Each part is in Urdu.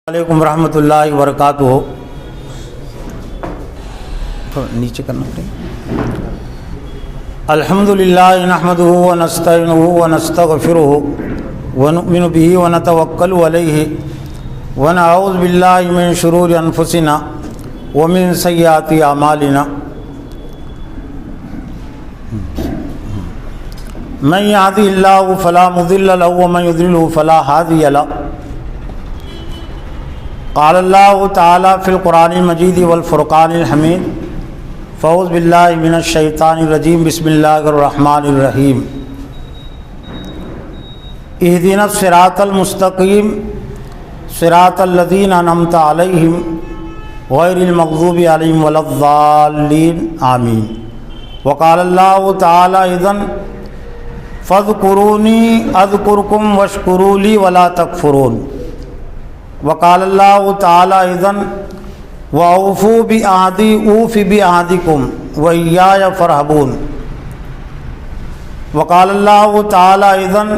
علیکم ورحمۃ اللہ وبرکاتہ. نیچے کرنا پڑے. الحمدللہ نحمدہ ونستعینہ ونستغفرہ ونؤمن بہ ونتوکل علیہ ونعوذ باللہ من شرور انفسنا ومن سیئات اعمالنا. من یہدہ اللہ فلا مضل لہ ومن یضلل فلا ہادی لہ. قال اللہ تعالی فی القرآن المجید والفرقان الحمید. فاعوذ باللہ من الشیطان الرجیم. بسم اللہ الرحمن الرحیم. اہدنا الصراط المستقیم صراط الذین انعمت علیہم غیر المغضوب علیہم ولا الضالین آمین. وقال اللہ تعالی اذن فاذکرونی اذکرکم واشکروا لی ولا تکفرون. وقال اللہ تعالی اذن وَأَوْفُوا بِعَهْدِي أُوفِ بِعَهْدِكُمْ وَإِيَّايَ فَارْهَبُونِ. وقال اللہ تعالی اذن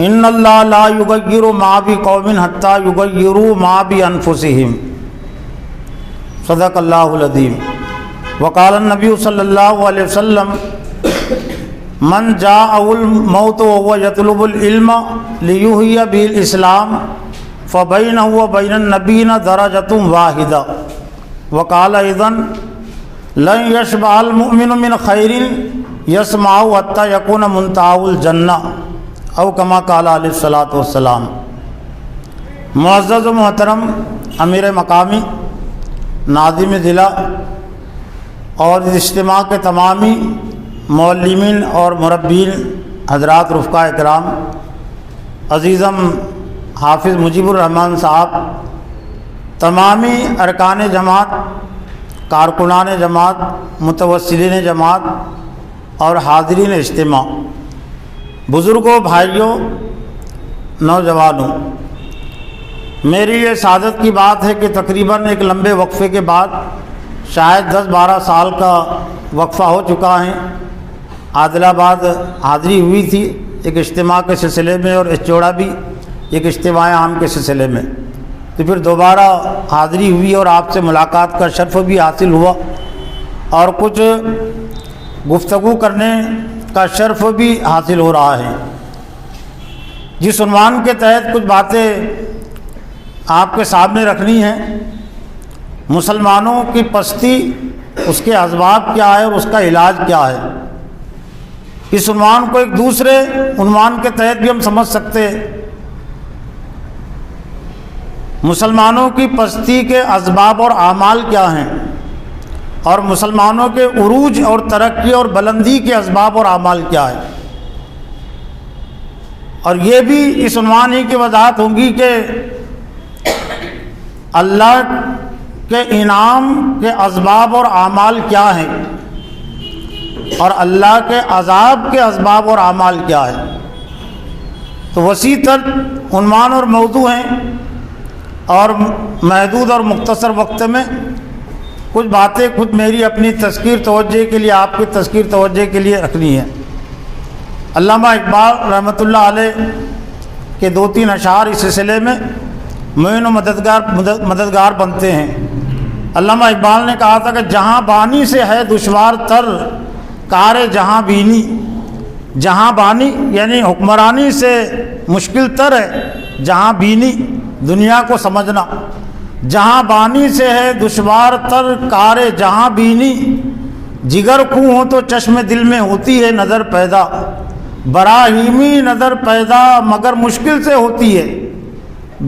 إِنَّ اللَّهَ لَا يُغَيِّرُ مَا بِقَوْمٍ حَتَّى يُغَيِّرُوا مَا بِأَنفُسِهِمْ. صدق اللہ العظیم. وقال النبی صلی اللہ علیہ وسلم من جاءه الموت وهو يطلب العلم ليحيي به الاسلام فبينه وبين النبيين درجة واحدة. وقال ايضا لن يشبع المؤمن من خير يسمعه حتى يكون منتهى الجنة او كما قال عليه الصلاة والسلام. معزز و محترم امیر مقامی، ناظم ضلع اور اس اجتماع کے تمامی معلمین اور مربین حضرات، رفقاء اکرام، عزیزم حافظ مجیب الرحمن صاحب، تمامی ارکان جماعت، کارکنان جماعت، متوسلین جماعت اور حاضرین اجتماع، بزرگوں، بھائیوں، نوجوانوں، میری یہ سعادت کی بات ہے کہ تقریباً ایک لمبے وقفے کے بعد، شاید 10-12 سال کا وقفہ ہو چکا ہے، عادل آباد حاضری ہوئی تھی ایک اجتماع کے سلسلے میں اور چوڑا بھی ایک اجتماع عام کے سلسلے میں، تو پھر دوبارہ حاضری ہوئی اور آپ سے ملاقات کا شرف بھی حاصل ہوا اور کچھ گفتگو کرنے کا شرف بھی حاصل ہو رہا ہے. جس عنوان کے تحت کچھ باتیں آپ کے سامنے رکھنی ہیں، مسلمانوں کی پستی، اس کے اسباب کیا ہے اور اس کا علاج کیا ہے. اس عنوان کو ایک دوسرے عنوان کے تحت بھی ہم سمجھ سکتے ہیں. مسلمانوں کی پستی کے اسباب اور اعمال کیا ہیں اور مسلمانوں کے عروج اور ترقی اور بلندی کے اسباب اور اعمال کیا ہے. اور یہ بھی اس عنوان ہی کی وضاحت ہوگی کہ اللہ کے انعام کے اسباب اور اعمال کیا ہیں اور اللہ کے عذاب کے اسباب اور اعمال کیا ہے. تو وسیع تر عنوان اور موضوع ہیں اور محدود اور مختصر وقت میں کچھ باتیں خود میری اپنی تذکیر توجہ کے لیے، آپ کی تذکیر توجہ کے لیے رکھنی ہے. علامہ اقبال رحمۃ اللہ علیہ کے 2-3 اشعار اس سلسلے میں معین و مددگار بنتے ہیں. علامہ اقبال نے کہا تھا کہ جہاں بانی سے ہے دشوار تر کار جہاں بینی. جہاں بانی یعنی حکمرانی سے مشکل تر ہے جہاں بینی، دنیا کو سمجھنا. جہاں بانی سے ہے دشوار تر کار جہاں بینی، جگر خوں ہو تو چشم دل میں ہوتی ہے نظر پیدا. براہیمی نظر پیدا مگر مشکل سے ہوتی ہے،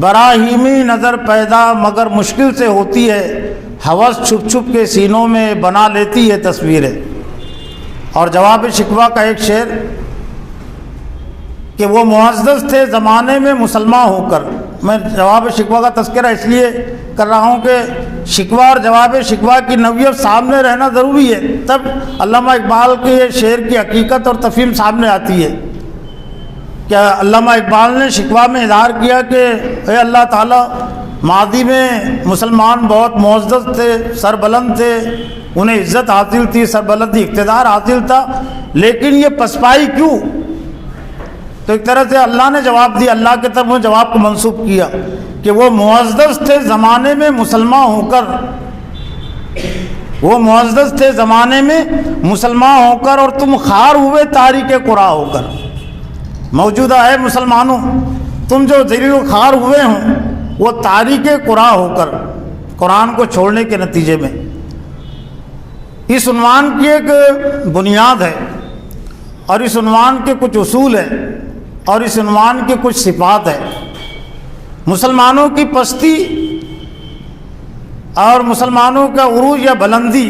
براہیمی نظر پیدا مگر مشکل سے ہوتی ہے. ہوس چھپ چھپ کے سینوں میں بنا لیتی ہے تصویریں. اور جواب شکوہ کا ایک شعر کہ وہ معزز تھے زمانے میں مسلمان ہو کر. میں جواب شکوہ کا تذکرہ اس لیے کر رہا ہوں کہ شکوہ اور جواب شکوہ کی نوعیت سامنے رہنا ضروری ہے، تب علامہ اقبال کے یہ شعر کی حقیقت اور تفہیم سامنے آتی ہے. کیا علامہ اقبال نے شکوہ میں اظہار کیا کہ اے اللہ تعالیٰ، ماضی میں مسلمان بہت معزز تھے، سربلند تھے، انہیں عزت حاصل تھی، سربلندی اقتدار حاصل تھا، لیکن یہ پسپائی کیوں؟ تو ایک طرح سے اللہ نے جواب دیا، اللہ کی طرف جواب کو منسوب کیا کہ وہ معزز تھے زمانے میں مسلمان ہو کر، وہ معزز تھے زمانے میں مسلمان ہو کر، اور تم خار ہوئے تاریک قرآ ہو کر۔ موجودہ ہے مسلمانوں، تم جو ذلیل و خوار ہوئے ہوں وہ تاریک قرآن ہو کر، قرآن کو چھوڑنے کے نتیجے میں۔ اس عنوان کی ایک بنیاد ہے، اور اس عنوان کے کچھ اصول ہیں، اور اس عنوان کے کچھ صفات ہیں۔ مسلمانوں کی پستی اور مسلمانوں کا عروج یا بلندی،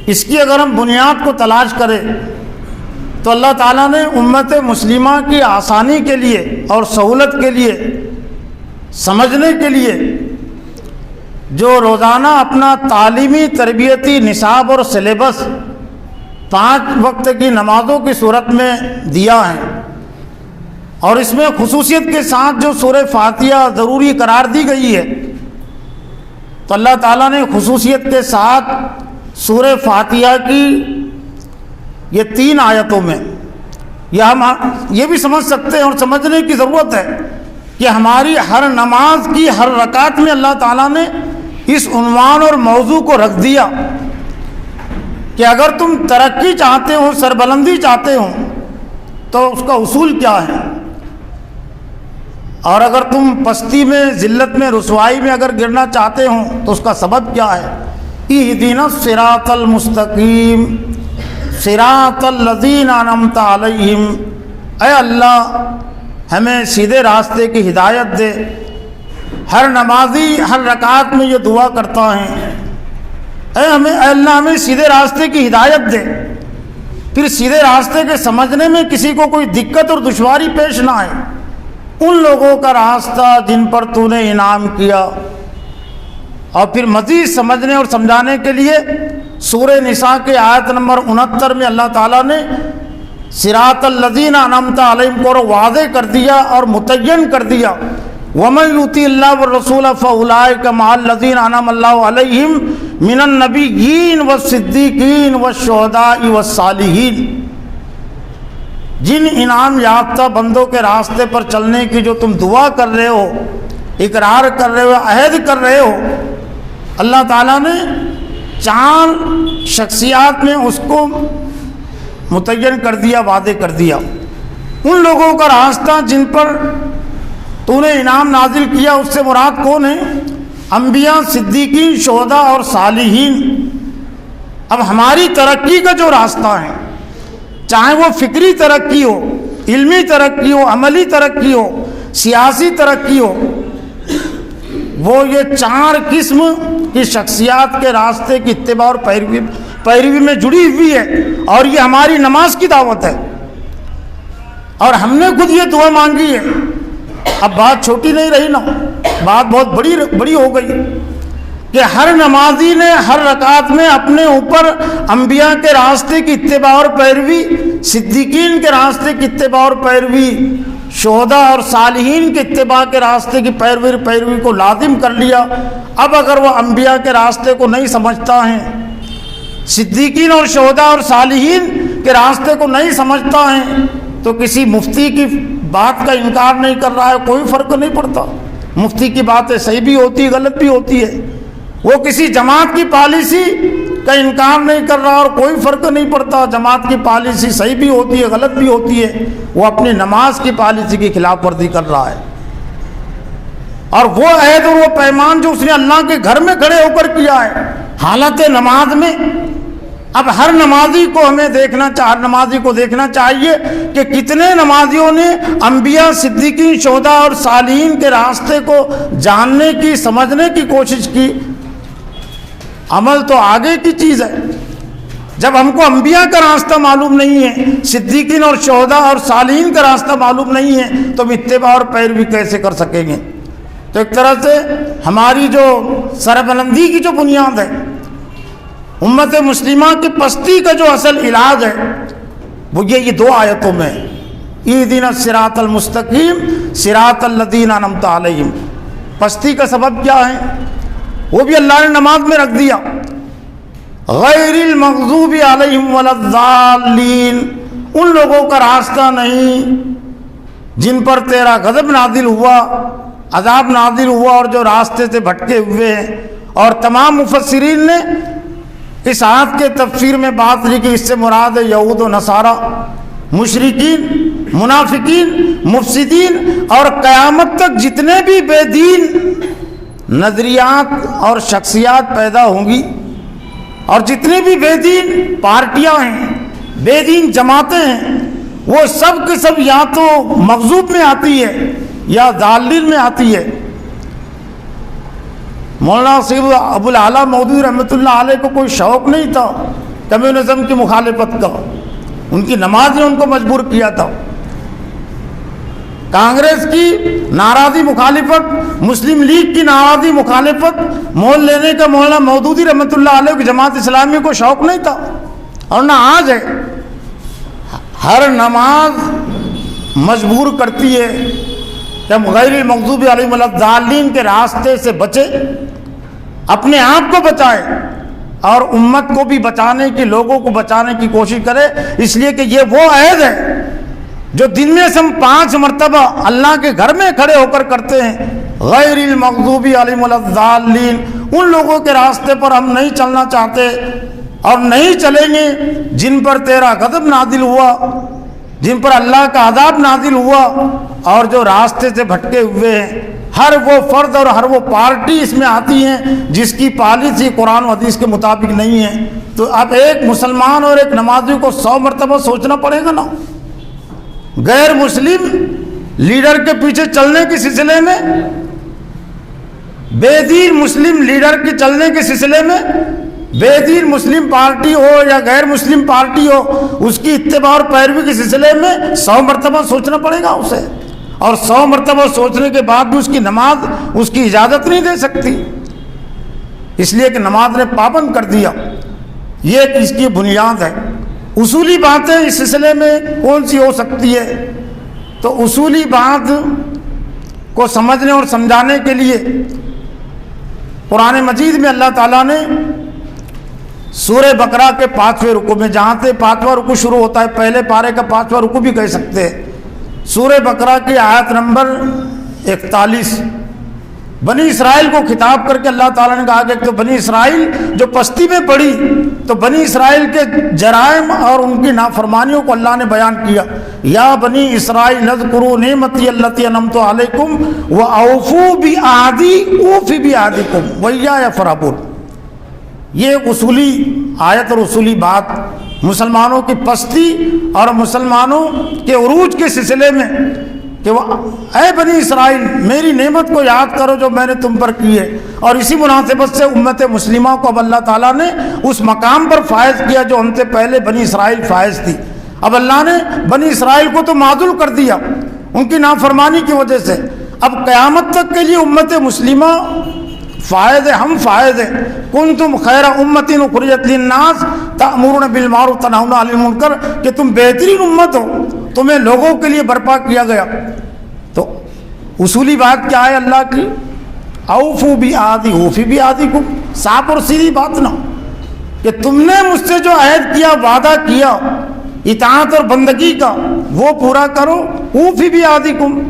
اس کی اگر ہم بنیاد کو تلاش کریں تو اللہ تعالیٰ نے امت مسلمہ کی آسانی کے لیے اور سہولت کے لیے، سمجھنے کے لیے جو روزانہ اپنا تعلیمی تربیتی نصاب اور سلیبس 5 وقت کی نمازوں کی صورت میں دیا ہے، اور اس میں خصوصیت کے ساتھ جو سورہ فاتحہ ضروری قرار دی گئی ہے، تو اللہ تعالیٰ نے خصوصیت کے ساتھ سورہ فاتحہ کی یہ 3 آیتوں میں، یا ہم یہ بھی سمجھ سکتے ہیں اور سمجھنے کی ضرورت ہے کہ ہماری ہر نماز کی ہر رکعت میں اللہ تعالیٰ نے اس عنوان اور موضوع کو رکھ دیا کہ اگر تم ترقی چاہتے ہو، سربلندی چاہتے ہو، تو اس کا اصول کیا ہے، اور اگر تم پستی میں، ذلت میں، رسوائی میں اگر گرنا چاہتے ہو تو اس کا سبب کیا ہے۔ اہدنا الصراط المستقیم صراط الذین انعمت علیہم، اے اللہ ہمیں سیدھے راستے کی ہدایت دے۔ ہر نمازی ہر رکعت میں یہ دعا کرتا ہے، اے اللہ ہمیں سیدھے راستے کی ہدایت دے۔ پھر سیدھے راستے کے سمجھنے میں کسی کو کوئی دقت اور دشواری پیش نہ آئے۔ ان لوگوں کا راستہ جن پر تو نے انعام کیا۔ اور پھر مزید سمجھنے اور سمجھانے کے لیے سورہ نساء کے آیت نمبر 69 میں اللہ تعالیٰ نے صراط الذین انعمت علیہم کو واضح کر دیا اور متعین کر دیا، وَمَن يُطِعِ اللَّهَ وَالرَّسُولَ فَأُولَٰئِكَ مَعَ الَّذِينَ أَنْعَمَ اللَّهُ عَلَيْهِم مِّنَ النَّبِيِّينَ وَالصِّدِّيقِينَ وَالشُّهَدَاءِ وَالصَّالِحِينَ۔ جن انعام یافتہ بندوں کے راستے پر چلنے کی جو تم دعا کر رہے ہو، اقرار کر رہے ہو، عہد کر رہے ہو، اللہ تعالیٰ نے 4 شخصیات میں اس کو متعین کر دیا، وعدے کر دیا۔ ان لوگوں کا راستہ جن پر تو نے انعام نازل کیا، اس سے مراد کون ہے؟ انبیاء، صدیقین، شہداء اور صالحین۔ اب ہماری ترقی کا جو راستہ ہے، چاہے وہ فکری ترقی ہو، علمی ترقی ہو، عملی ترقی ہو، سیاسی ترقی ہو، وہ یہ 4 قسم کی شخصیات کے راستے کی اتباع اور پیروی میں جڑی ہوئی ہے، اور یہ ہماری نماز کی دعوت ہے۔ اور ہم نے خود یہ دعا مانگی ہے۔ اب بات چھوٹی نہیں رہی نا، بات بہت بڑی ہو گئی کہ ہر نمازی نے ہر رکعت میں اپنے اوپر انبیاء کے راستے کی اتباع اور پیروی، صدیقین کے راستے کی اتباع اور پیروی، شہداء اور صالحین کے اتباع کے راستے کی پیروی کو لازم کر لیا۔ اب اگر وہ انبیاء کے راستے کو نہیں سمجھتا ہے، صدیقین اور شہداء اور صالحین کے راستے کو نہیں سمجھتا ہے، تو کسی مفتی کی بات کا انکار نہیں کر رہا ہے، کوئی فرق نہیں پڑتا۔ مفتی کی باتیں صحیح بھی ہوتی ہے، غلط بھی ہوتی ہے۔ وہ کسی جماعت کی پالیسی کا انکار نہیں کر رہا اور کوئی فرق نہیں پڑتا، جماعت کی پالیسی صحیح بھی ہوتی ہے، غلط بھی ہوتی ہے۔ وہ اپنی نماز کی پالیسی کی خلاف ورزی کر رہا ہے، اور وہ عہد اور وہ پیمان جو اس نے اللہ کے گھر میں کھڑے ہو کر کیا ہے حالت نماز میں۔ اب ہر نمازی کو دیکھنا چاہیے کہ کتنے نمازیوں نے انبیاء، صدیقین، شہداء اور صالحین کے راستے کو جاننے کی، سمجھنے کی کوشش کی۔ عمل تو آگے کی چیز ہے۔ جب ہم کو انبیاء کا راستہ معلوم نہیں ہے، صدیقین اور شہداء اور صالحین کا راستہ معلوم نہیں ہے، تو ہم اتباع اور پیروی کیسے کر سکیں گے؟ تو ایک طرح سے ہماری جو سربلندی کی جو بنیاد ہے، امت مسلمہ کی پستی کا جو اصل علاج ہے، وہ یہ 2 آیتوں میں، اہدنا الصراط المستقیم صراط الذین انعمت علیہم۔ پستی کا سبب کیا ہے؟ وہ بھی اللہ نے نماز میں رکھ دیا، غیر المغضوب علیہم ولا الضالین۔ ان لوگوں کا راستہ نہیں جن پر تیرا غضب نازل ہوا، عذاب نازل ہوا، اور جو راستے سے بھٹکے ہوئے ہیں۔ اور تمام مفسرین نے اس آیت کے تفسیر میں بات لکھی، اس سے مراد ہے یہود و نصارہ، مشرکین، منافقین، مفسدین، اور قیامت تک جتنے بھی بے دین نظریات اور شخصیات پیدا ہوں گی، اور جتنے بھی بے دین پارٹیاں ہیں، بے دین جماعتیں ہیں، وہ سب کے سب یا تو مغضوب میں آتی ہے یا ضالین میں آتی ہے۔ مولانا سید ابو العلا مودودی رحمۃ اللہ علیہ کو کوئی شوق نہیں تھا کمیونزم کی مخالفت کا، ان کی نماز نے ان کو مجبور کیا تھا۔ کانگریس کی ناراضی مخالفت، مسلم لیگ کی ناراضی مخالفت مول لینے کا مولانا مودودی رحمۃ اللہ علیہ کی جماعت اسلامی کو شوق نہیں تھا، اور نہ آج ہے۔ ہر نماز مجبور کرتی ہے کہ ہم غیر المغضوب علیہم ولا الضالین کے راستے سے بچے، اپنے آپ کو بچائے اور امت کو بھی بچانے کی، لوگوں کو بچانے کی کوشش کرے، اس لیے کہ یہ وہ عہد ہے جو دن میں سے ہم 5 مرتبہ اللہ کے گھر میں کھڑے ہو کر کرتے ہیں، غیر المغضوب علیہم ولا الضالین۔ ان لوگوں کے راستے پر ہم نہیں چلنا چاہتے اور نہیں چلیں گے جن پر تیرا غضب نازل ہوا، جن پر اللہ کا عذاب نازل ہوا، اور جو راستے سے بھٹکے ہوئے ہیں۔ ہر وہ فرد اور ہر وہ پارٹی اس میں آتی ہیں جس کی پالیسی قرآن و حدیث کے مطابق نہیں ہے۔ تو اب ایک مسلمان اور ایک نمازی کو 100 مرتبہ سوچنا پڑے گا نا، غیر مسلم لیڈر کے پیچھے چلنے کے سلسلے میں، بے دین مسلم لیڈر کے چلنے کے سلسلے میں، بے دین مسلم پارٹی ہو یا غیر مسلم پارٹی ہو، اس کی اتباع اور پیروی کے سلسلے میں 100 مرتبہ سوچنا پڑے گا اسے، اور 100 مرتبہ سوچنے کے بعد بھی اس کی نماز اس کی اجازت نہیں دے سکتی، اس لیے کہ نماز نے پابند کر دیا۔ یہ اس کی بنیاد ہے۔ اصولی باتیں اس سلسلے میں کون سی ہو سکتی ہے؟ تو اصولی بات کو سمجھنے اور سمجھانے کے لیے قرآن مجید میں اللہ تعالیٰ نے سورہ بقرہ کے 5ویں رکوع میں، جہاں سے 5واں رکوع شروع ہوتا ہے، پہلے پارے کا 5واں رکوع بھی کہہ سکتے ہیں، سورہ بقرہ کی آیت نمبر 41، بنی اسرائیل کو خطاب کر کے اللہ تعالیٰ نے کہا کہ تو بنی اسرائیل جو پستی میں پڑی، تو بنی اسرائیل کے جرائم اور ان کی نافرمانیوں کو اللہ نے بیان کیا۔ یا بنی اسرائیل اذکروا نعمتی التی انعمت علیکم واوفوا بعہدی اوف بعہدکم وایای فارہبون۔ یہ ایک اصولی آیت اور اصولی بات مسلمانوں کی پستی اور مسلمانوں کے عروج کے سلسلے میں کہ وہ اے بنی اسرائیل میری نعمت کو یاد کرو جو میں نے تم پر کی ہے، اور اسی مناسبت سے امت مسلمہ کو اب اللہ تعالیٰ نے اس مقام پر فائز کیا جو ہم سے پہلے بنی اسرائیل فائز تھی۔ اب اللہ نے بنی اسرائیل کو تو معذول کر دیا ان کی نافرمانی کی وجہ سے، اب قیامت تک کے لیے امت مسلمہ فائز ہے، ہم فائز ہیں۔ کنتم خیر امت اخرجت للناس تأمرون بالمعروف تنہون عن المنکر، کہ تم بہترین امت ہو، تمہیں لوگوں کے لیے برپا کیا گیا۔ تو اصولی بات کیا ہے اللہ کی؟ اوفوا بعہدی اوفی بعہدکم، صاف اور سیدھی بات نا، کہ تم نے مجھ سے جو عہد کیا، وعدہ کیا اطاعت اور بندگی کا، وہ پورا کرو۔ اوفی بعہدکم،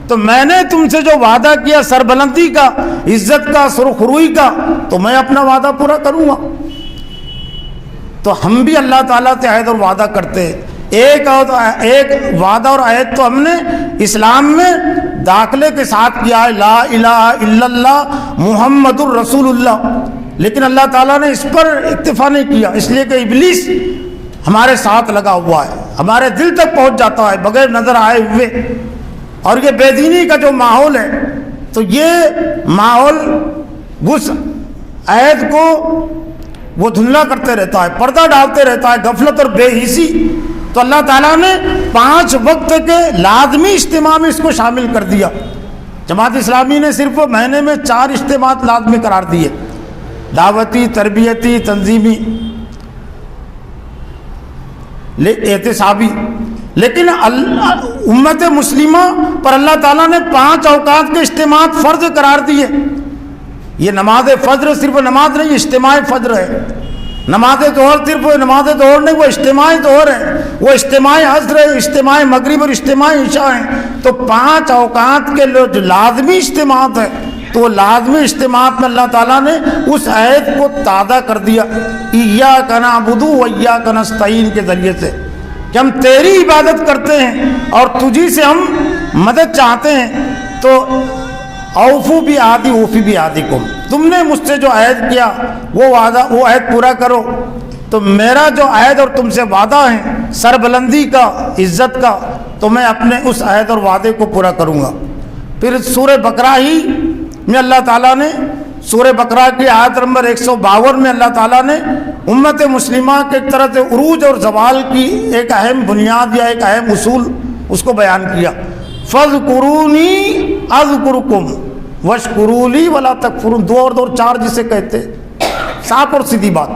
تو میں نے تم سے جو وعدہ کیا سربلندی کا، عزت کا، سرخروئی کا، تو میں اپنا وعدہ پورا کروں گا۔ تو ہم بھی اللہ تعالیٰ سے عہد اور وعدہ کرتے ہیں۔ ایک وعدہ اور عہد تو ہم نے اسلام میں داخلے کے ساتھ کیا ہے، لا الہ الا اللہ محمد الرسول اللہ، لیکن اللہ تعالیٰ نے اس پر اکتفا نہیں کیا، اس لیے کہ ابلیس ہمارے ساتھ لگا ہوا ہے، ہمارے دل تک پہنچ جاتا ہے بغیر نظر آئے ہوئے، اور یہ بے دینی کا جو ماحول ہے، تو یہ ماحول اس عہد کو وہ دھندلا کرتے رہتا ہے، پردہ ڈالتے رہتا ہے، غفلت اور بے حسی۔ تو اللہ تعالیٰ نے 5 وقت کے لازمی اجتماع میں اس کو شامل کر دیا۔ جماعت اسلامی نے صرف مہینے میں 4 اجتماعات لازمی قرار دیے، دعوتی، تربیتی، تنظیمی، احتسابی، لیکن امت مسلمہ پر اللہ تعالیٰ نے 5 اوقات کے اجتماعات فرض قرار دیے۔ یہ نماز فجر صرف نماز نہیں، اجتماع فجر ہے، نماز ظہر صرف نماز ظہر نہیں، وہ اجتماعی ظہر ہے، وہ اجتماعی عصر ہے، اجتماعی مغرب اور اجتماعی عشاء ہیں۔ تو 5 اوقات کے جو لازمی اجتماعات ہے، تو لازمی اجتماعات میں اللہ تعالیٰ نے اس آیت کو تازہ کر دیا، ایاک نعبد و ایاک نستعین کے ذریعے سے، کہ ہم تیری عبادت کرتے ہیں اور تجھی سے ہم مدد چاہتے ہیں۔ تو اوفو بھی عہدی اوفی بھی عہدکم، تم نے مجھ سے جو عہد کیا وہ وعدہ، وہ عہد پورا کرو۔ تو میرا جو عہد اور تم سے وعدہ ہے سربلندی کا، عزت کا، تو میں اپنے اس عہد اور وعدے کو پورا کروں گا۔ پھر سورہ بقرہ ہی میں اللہ تعالیٰ نے، سورہ بقرہ کی آیت نمبر 152 میں اللہ تعالیٰ نے امت مسلمہ کے ایک طرح سے عروج اور زوال کی ایک اہم بنیاد یا ایک اہم اصول اس کو بیان کیا، فَاذْكُرُونِي أَذْكُرْكُمْ وَاشْكُرُوا لِي وَلَا تَكْفُرُونَ، 2 اور 4 جسے کہتے، صاف اور سیدھی بات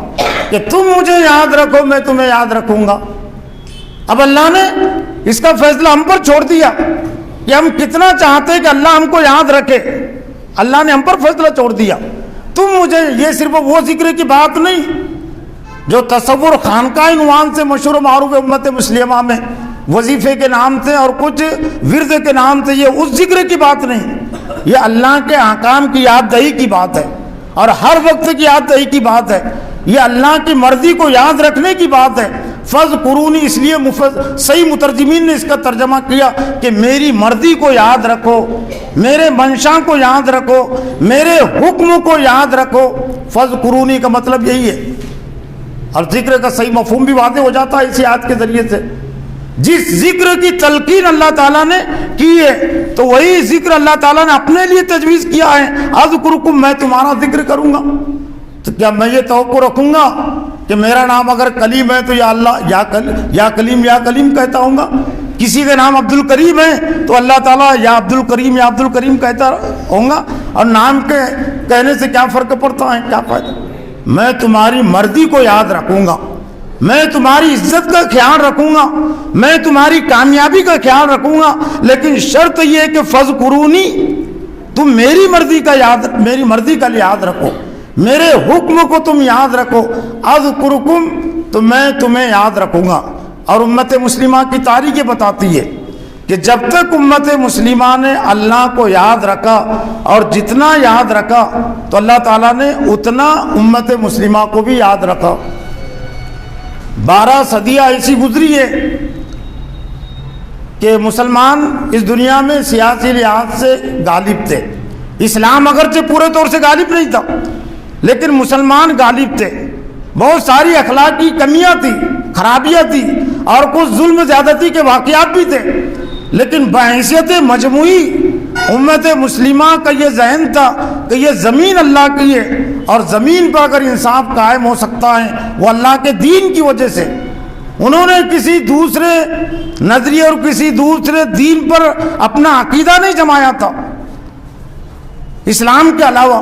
کہ تم مجھے یاد رکھو میں تمہیں یاد رکھوں گا۔ اب اللہ نے اس کا فیصلہ ہم پر چھوڑ دیا کہ ہم کتنا چاہتے ہیں کہ اللہ ہم کو یاد رکھے، اللہ نے ہم پر فیصلہ چھوڑ دیا۔ تم مجھے، یہ صرف وہ ذکر کی بات نہیں جو تصور خانقاہ عنوان سے مشہور و معروف امت مسلمہ میں وظیفے کے نام سے اور کچھ ورد کے نام سے، یہ اس ذکر کی بات نہیں، یہ اللہ کے احکام کی یاد دہی کی بات ہے اور ہر وقت کی یاد دہی کی بات ہے، یہ اللہ کی مرضی کو یاد رکھنے کی بات ہے۔ فَاذْكُرُونِی، اس لیے صحیح مترجمین نے اس کا ترجمہ کیا کہ میری مرضی کو یاد رکھو، میرے منشا کو یاد رکھو، میرے حکم کو یاد رکھو۔ فَاذْكُرُونِی کا مطلب یہی ہے، اور ذکر کا صحیح مفہوم بھی واضح ہو جاتا ہے اسی آیت کے ذریعے سے۔ جس ذکر کی تلقین اللہ تعالیٰ نے کی ہے تو وہی ذکر اللہ تعالیٰ نے اپنے لیے تجویز کیا ہے، اذکرکم، میں تمہارا ذکر کروں گا۔ تو کیا میں یہ توقع رکھوں گا کہ میرا نام اگر کلیم ہے تو یا اللہ یا کلیم کہتا ہوں گا، کسی کا نام عبد الکریم ہے تو اللہ تعالیٰ یا عبد الکریم کہتا ہوں گا، اور نام کے کہنے سے کیا فرق پڑتا ہے، کیا فائدہ؟ میں تمہاری مرضی کو یاد رکھوں گا، میں تمہاری عزت کا خیال رکھوں گا، میں تمہاری کامیابی کا خیال رکھوں گا، لیکن شرط یہ ہے کہ فَاذْكُرُونِی، تم میری مرضی کا یاد رکھو، میرے حکم کو تم یاد رکھو، اذکرکم، تو میں تمہیں یاد رکھوں گا۔ اور امت مسلمہ کی تاریخ بتاتی ہے کہ جب تک امت مسلمہ نے اللہ کو یاد رکھا اور جتنا یاد رکھا تو اللہ تعالیٰ نے اتنا امت مسلمہ کو بھی یاد رکھا۔ 12 صدیاں ایسی گزری ہے کہ مسلمان اس دنیا میں سیاسی لحاظ سے غالب تھے، اسلام اگرچہ پورے طور سے غالب نہیں تھا لیکن مسلمان غالب تھے، بہت ساری اخلاقی کمیاں تھیں، خرابیاں تھیں اور کچھ ظلم زیادتی کے واقعات بھی تھے، لیکن بحیثیت مجموعی امت مسلمہ کا یہ ذہن تھا کہ یہ زمین اللہ کی ہے اور زمین پر اگر انصاف قائم ہو سکتا ہے وہ اللہ کے دین کی وجہ سے۔ انہوں نے کسی دوسرے نظریے اور کسی دوسرے دین پر اپنا عقیدہ نہیں جمایا تھا اسلام کے علاوہ،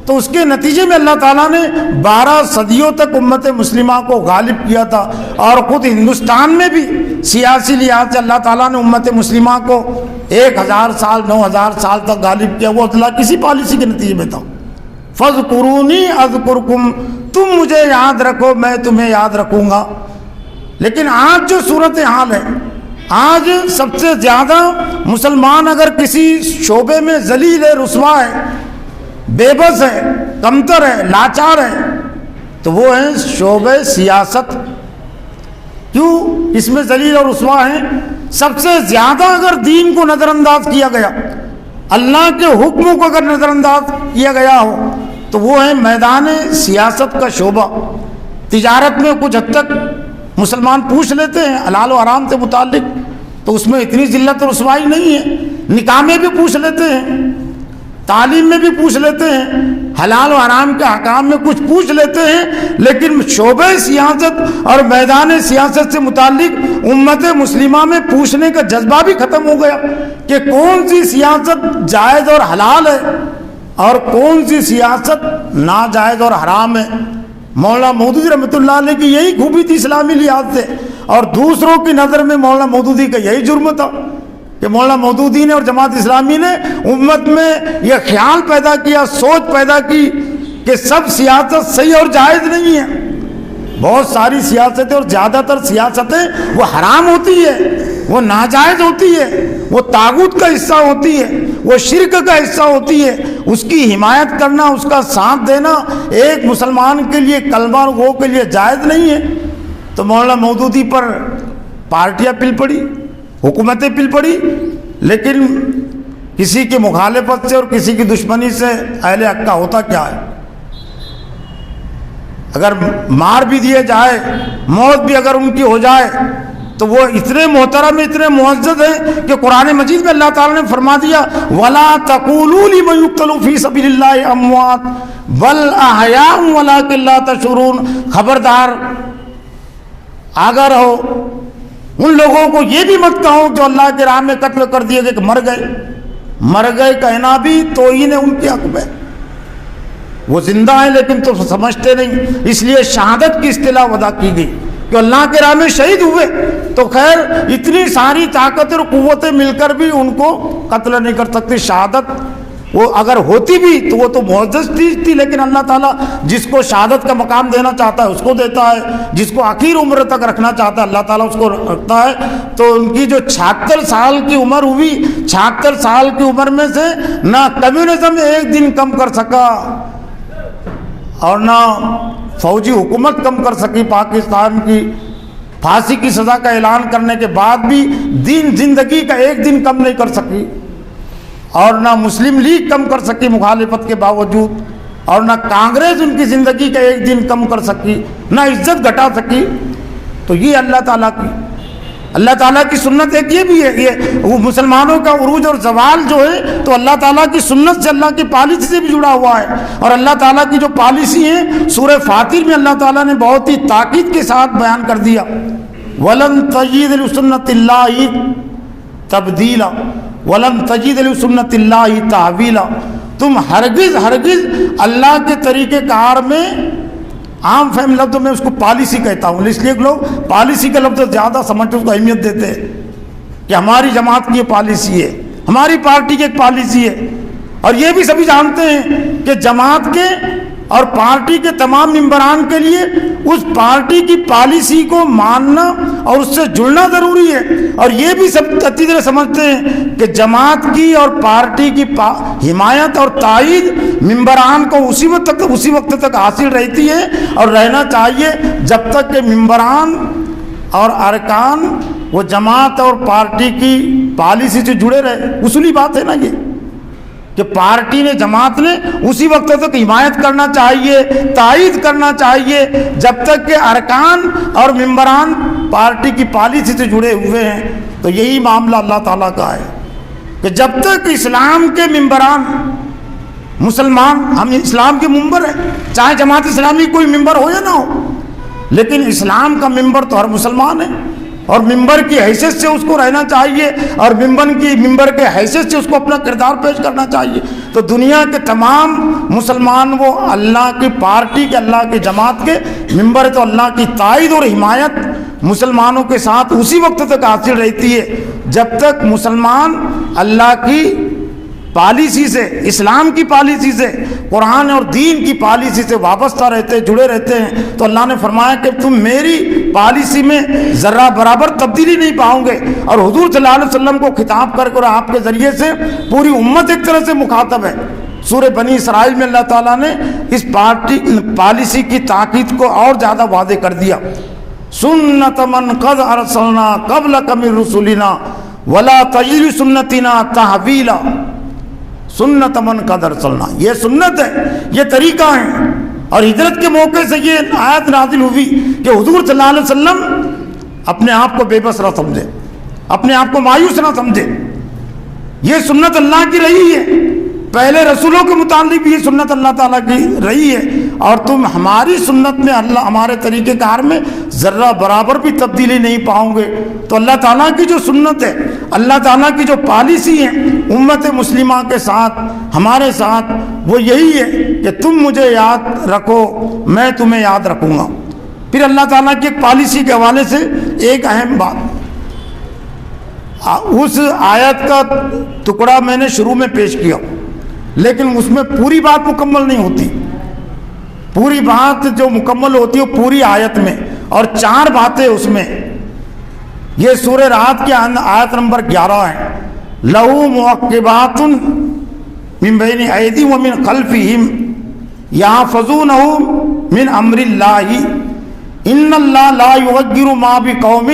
تو اس کے نتیجے میں اللہ تعالیٰ نے 12 صدیوں تک امت مسلمہ کو غالب کیا تھا، اور خود ہندوستان میں بھی سیاسی لحاظ سے اللہ تعالیٰ نے امت مسلمہ کو 1000 سال 9000 سال تک غالب کیا، وہ اللہ کسی پالیسی کے نتیجے میں تھا۔ فَاذْكُرُونِی أَذْكُرْكُمْ، تم مجھے یاد رکھو میں تمہیں یاد رکھوں گا۔ لیکن آج جو صورتحال ہے، آج سب سے زیادہ مسلمان اگر کسی شعبے میں ذلیل ہے، رسوا ہے، بے بس ہے، کمتر ہے، لاچار ہے، تو وہ ہے شعبہ سیاست۔ کیوں اس میں ذلیل اور رسوا ہیں؟ سب سے زیادہ اگر دین کو نظر انداز کیا گیا، اللہ کے حکموں کو اگر نظر انداز کیا گیا ہو تو وہ ہے میدان سیاست کا شعبہ۔ تجارت میں کچھ حد تک مسلمان پوچھ لیتے ہیں حلال و حرام سے متعلق، تو اس میں اتنی ذلت و رسوائی نہیں ہے، نکاح میں بھی پوچھ لیتے ہیں، تعلیم میں بھی پوچھ لیتے ہیں، حلال و حرام کے احکام میں کچھ پوچھ لیتے ہیں، لیکن شعبہ سیاست اور میدان سیاست سے متعلق امت مسلمہ میں پوچھنے کا جذبہ بھی ختم ہو گیا کہ کون سی سیاست جائز اور حلال ہے اور کون سی سیاست ناجائز اور حرام ہے۔ مولانا مودودی رحمۃ اللہ علیہ کی یہی خوبی تھی اسلامی لحاظ سے، اور دوسروں کی نظر میں مولانا مودودی کا یہی جرم تھا کہ مولانا مودودی نے اور جماعت اسلامی نے امت میں یہ خیال پیدا کیا، سوچ پیدا کی کہ سب سیاست صحیح اور جائز نہیں ہے، بہت ساری سیاستیں اور زیادہ تر سیاستیں وہ حرام ہوتی ہے، وہ ناجائز ہوتی ہے، وہ طاغوت کا حصہ ہوتی ہے، وہ شرک کا حصہ ہوتی ہے۔ اس کی حمایت کرنا، اس کا ساتھ دینا ایک مسلمان کے لیے، کلمہ گو کے لیے جائز نہیں ہے۔ تو مولانا مودودی پر پارٹیاں پل پڑی، حکومتیں پل پڑی، لیکن کسی کی مخالفت سے اور کسی کی دشمنی سے اہل حق کا ہوتا کیا ہے؟ اگر مار بھی دیے جائے، موت بھی اگر ان کی ہو جائے، تو وہ اتنے محترم، اتنے معزز ہیں کہ قرآن مجید میں اللہ تعالیٰ نے فرما دیا وَلَا تَقُولُوا لِمَن يُقْتَلُ فِي سَبِيلِ اللَّهِ أَمْوَاتٌ بَلْ أَحْيَاءٌ وَلَٰكِن لَّا تَشْعُرُونَ۔ خبردار آگاہ رہو، ان لوگوں کو یہ بھی مت کہو جو اللہ کے راہ میں قتل کر دیے گئے کہ مر گئے کہنا بھی توہین ان کے حق میں۔ وہ زندہ ہیں لیکن تو سمجھتے نہیں، اس لیے شہادت کی اصطلاح ادا کی گئی کہ اللہ کے راہ میں شہید ہوئے۔ تو خیر اتنی ساری طاقتیں اور قوتیں مل کر بھی ان کو قتل نہیں کر سکتی۔ شہادت وہ اگر ہوتی بھی تو وہ تو معزز چیز تھی، لیکن اللہ تعالیٰ جس کو شہادت کا مقام دینا چاہتا ہے اس کو دیتا ہے، جس کو آخر عمر تک رکھنا چاہتا ہے اللہ تعالیٰ اس کو رکھتا ہے۔ تو ان کی جو 76 سال کی عمر ہوئی، 76 سال کی عمر میں سے نہ کمیونزم ایک دن کم کر سکا اور نہ فوجی حکومت کم کر سکی پاکستان کی۔ پھانسی کی سزا کا اعلان کرنے کے بعد بھی دین زندگی کا ایک دن کم نہیں کر سکی، اور نہ مسلم لیگ کم کر سکی مخالفت کے باوجود، اور نہ کانگریس ان کی زندگی کا ایک دن کم کر سکی، نہ عزت گھٹا سکی۔ تو یہ اللہ تعالیٰ کی سنت ایک یہ بھی ہے، یہ وہ مسلمانوں کا عروج اور زوال جو ہے تو اللہ تعالیٰ کی سنت سے، اللہ کی پالیسی سے بھی جڑا ہوا ہے۔ اور اللہ تعالیٰ کی جو پالیسی ہے سورہ فاطر میں اللہ تعالیٰ نے بہت ہی تاکید کے ساتھ بیان کر دیا وَلَن تَجِدَ لِسُنَّتِ اللَّهِ تَبْدِيلًا وَلَن تَجِدَ لِسُنَّتِ اللَّهِ تَحْوِيلًا۔ تم ہرگز اللہ کے طریقہ کار میں، عام فہم لفظوں میں اس کو پالیسی کہتا ہوں، اس لیے لوگ پالیسی کا لفظ زیادہ سمجھتے اس کو اہمیت دیتے ہیں کہ ہماری جماعت کی یہ پالیسی ہے، ہماری پارٹی کی ایک پالیسی ہے۔ اور یہ بھی سبھی جانتے ہیں کہ جماعت کے اور پارٹی کے تمام ممبران کے لیے اس پارٹی کی پالیسی کو ماننا اور اس سے جڑنا ضروری ہے۔ اور یہ بھی سب اچھی طرح سمجھتے ہیں کہ جماعت کی اور پارٹی کی حمایت اور تائید ممبران کو اسی وقت تک حاصل رہتی ہے اور رہنا چاہیے جب تک کہ ممبران اور ارکان وہ جماعت اور پارٹی کی پالیسی سے جڑے رہے۔ اصولی بات ہے نا یہ کہ پارٹی نے، جماعت نے اسی وقت تک حمایت کرنا چاہیے، تائید کرنا چاہیے جب تک کہ ارکان اور ممبران پارٹی کی پالیسی سے جڑے ہوئے ہیں۔ تو یہی معاملہ اللہ تعالیٰ کا ہے کہ جب تک اسلام کے ممبران، مسلمان، ہم اسلام کے ممبر ہیں، چاہے جماعت اسلامی کوئی ممبر ہو یا نہ ہو، لیکن اسلام کا ممبر تو ہر مسلمان ہے، اور ممبر کی حیثیت سے اس کو رہنا چاہیے، اور ممبر کے حیثیت سے اس کو اپنا کردار پیش کرنا چاہیے۔ تو دنیا کے تمام مسلمان وہ اللہ کی پارٹی کے، اللہ کی جماعت کے ممبر، تو اللہ کی تائید اور حمایت مسلمانوں کے ساتھ اسی وقت تک حاصل رہتی ہے جب تک مسلمان اللہ کی پالیسی سے، اسلام کی پالیسی سے، قرآن اور دین کی پالیسی سے وابستہ رہتے، جڑے رہتے ہیں۔ تو اللہ نے فرمایا کہ تم میری پالیسی میں ذرہ برابر تبدیلی نہیں پاؤ گے۔ اور حضور صلی اللہ علیہ وسلم کو خطاب کر کر آپ کے ذریعے سے پوری امت ایک طرح سے مخاطب ہے۔ سورہ بنی اسرائیل میں اللہ تعالیٰ نے اس پالیسی کی تاکید کو اور زیادہ واضح کر دیا۔ سنت من قد ارسلنا قبلک من رسلنا ولا تجد لسنتنا تحویلا۔ سنت من قد ارسلنا، یہ سنت ہے، یہ طریقہ ہے۔ اور ہجرت کے موقع سے یہ آیت نازل ہوئی کہ حضور صلی اللہ علیہ وسلم اپنے آپ کو بے بس نہ سمجھے، اپنے آپ کو مایوس نہ سمجھے۔ یہ سنت اللہ کی رہی ہے، پہلے رسولوں کے متعلق بھی یہ سنت اللہ تعالیٰ کی رہی ہے، اور تم ہماری سنت میں، ہمارے طریقہ کار میں ذرہ برابر بھی تبدیلی نہیں پاؤ گے۔ تو اللہ تعالیٰ کی جو سنت ہے، اللہ تعالیٰ کی جو پالیسی ہے امت مسلمہ کے ساتھ، ہمارے ساتھ، وہ یہی ہے کہ تم مجھے یاد رکھو، میں تمہیں یاد رکھوں گا۔ پھر اللہ تعالیٰ کی ایک پالیسی کے حوالے سے ایک اہم بات، اس آیت کا ٹکڑا میں نے شروع میں پیش کیا، لیکن اس میں پوری بات مکمل نہیں ہوتی۔ پوری بات جو مکمل ہوتی ہے پوری آیت میں، اور 4 باتیں اس میں. یہ سورہ رعد کی آیت نمبر 11 ہے. لَهُ مُعَقِّبَاتٌ مِّن بَيْنِ أَيْدِيهِمْ وَمِنْ خَلْفِهِمْ يَحْفَظُونَهُ مِنْ أَمْرِ اللَّهِ إِنَّ اللَّهَ لَا يُغَيِّرُ مَا بِقَوْمٍ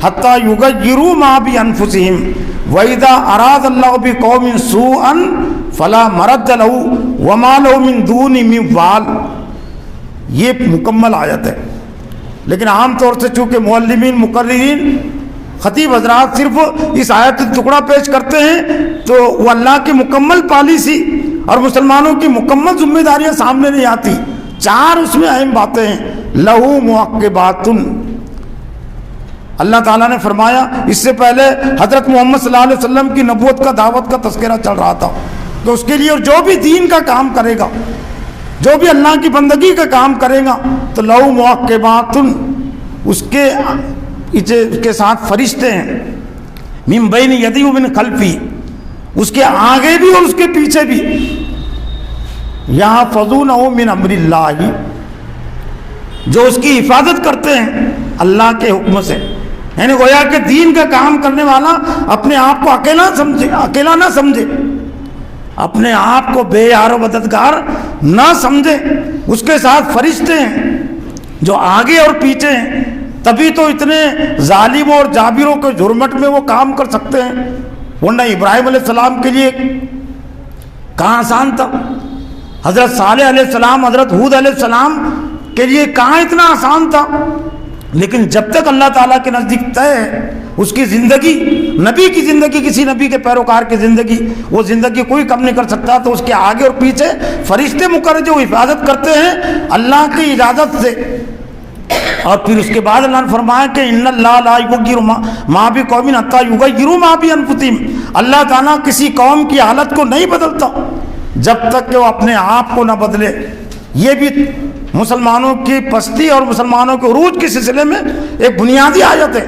حَتَّى يُغَيِّرُوا مَا بِأَنفُسِهِمْ وَإِذَا أَرَادَ اللَّهُ بِقَوْمٍ سُوءًا فَلَا مَرَدَّ لَهُ وَمَا لَهُ مِن دُونِهِ مِن وَالٍ. یہ مکمل آیت ہے، لیکن عام طور سے چونکہ معلمین مقررین خطیب حضرات صرف اس آیت کا ٹکڑا پیش کرتے ہیں تو وہ اللہ کی مکمل پالیسی اور مسلمانوں کی مکمل ذمہ داریاں سامنے نہیں آتی. 4 اس میں اہم باتیں ہیں. لہو معقبات، اللہ تعالیٰ نے فرمایا، اس سے پہلے حضرت محمد صلی اللہ علیہ وسلم کی نبوت کا دعوت کا تذکرہ چل رہا تھا کہ اس کے لیے اور جو بھی دین کا کام کرے گا، جو بھی اللہ کی بندگی کا کام کرے گا تو لہو معقبات، اس کے ساتھ فرشتے ہیں، من بین یدی و من خلفی، اس کے آگے بھی اور اس کے پیچھے بھی، یحفظونہ من امر اللہ، جو اس کی حفاظت کرتے ہیں اللہ کے حکم سے. یعنی گویا کہ دین کا کام کرنے والا اپنے آپ کو اکیلا نہ سمجھے، اپنے آپ کو بے یار و مددگار نہ سمجھے. اس کے ساتھ فرشتے ہیں جو آگے اور پیچھے ہیں، تبھی تو اتنے ظالموں اور جابروں کے جھرمٹ میں وہ کام کر سکتے ہیں. ورنہ ابراہیم علیہ السلام کے لیے کہاں آسان تھا، حضرت صالح علیہ السلام، حضرت ہود علیہ السلام کے لیے کہاں اتنا آسان تھا. لیکن جب تک اللہ تعالیٰ کے نزدیک طے ہے اس کی زندگی، نبی کی زندگی، کسی نبی کے پیروکار کی زندگی، وہ زندگی کوئی کم نہیں کر سکتا. تو اس کے آگے اور پیچھے فرشتے مقرر جو حفاظت کرتے ہیں اللہ کی اجازت سے. اور پھر اس کے بعد اللہ نے فرمایا کہ ان اللہ لا یغیر ما بقوم حتی یغیروا ما بانفسہم، اللہ تعالیٰ کسی قوم کی حالت کو نہیں بدلتا جب تک کہ وہ اپنے آپ کو نہ بدلے. یہ بھی مسلمانوں کی پستی اور مسلمانوں کے عروج کے سلسلے میں ایک بنیادی آیت ہے.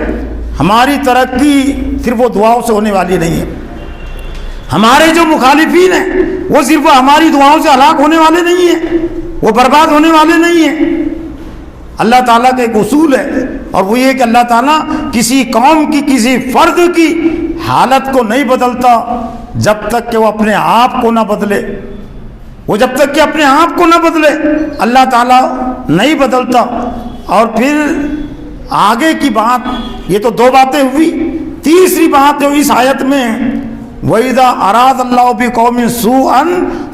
ہماری ترقی صرف وہ دعاؤں سے ہونے والی نہیں ہے. ہمارے جو مخالفین ہیں وہ صرف ہماری دعاؤں سے ہلاک ہونے والے نہیں ہیں، وہ برباد ہونے والے نہیں ہیں. اللہ تعالیٰ کا ایک اصول ہے، اور وہ یہ کہ اللہ تعالیٰ کسی قوم کی، کسی فرد کی حالت کو نہیں بدلتا جب تک کہ وہ اپنے آپ کو نہ بدلے. وہ جب تک کہ اپنے آپ کو نہ بدلے اللہ تعالیٰ نہیں بدلتا. اور پھر آگے کی بات، یہ تو 2 باتیں ہوئی. تیسری بات جو اس آیت میں وَإِذَا أَرَادَ اللَّهُ بِقَوْمٍ سُوءًا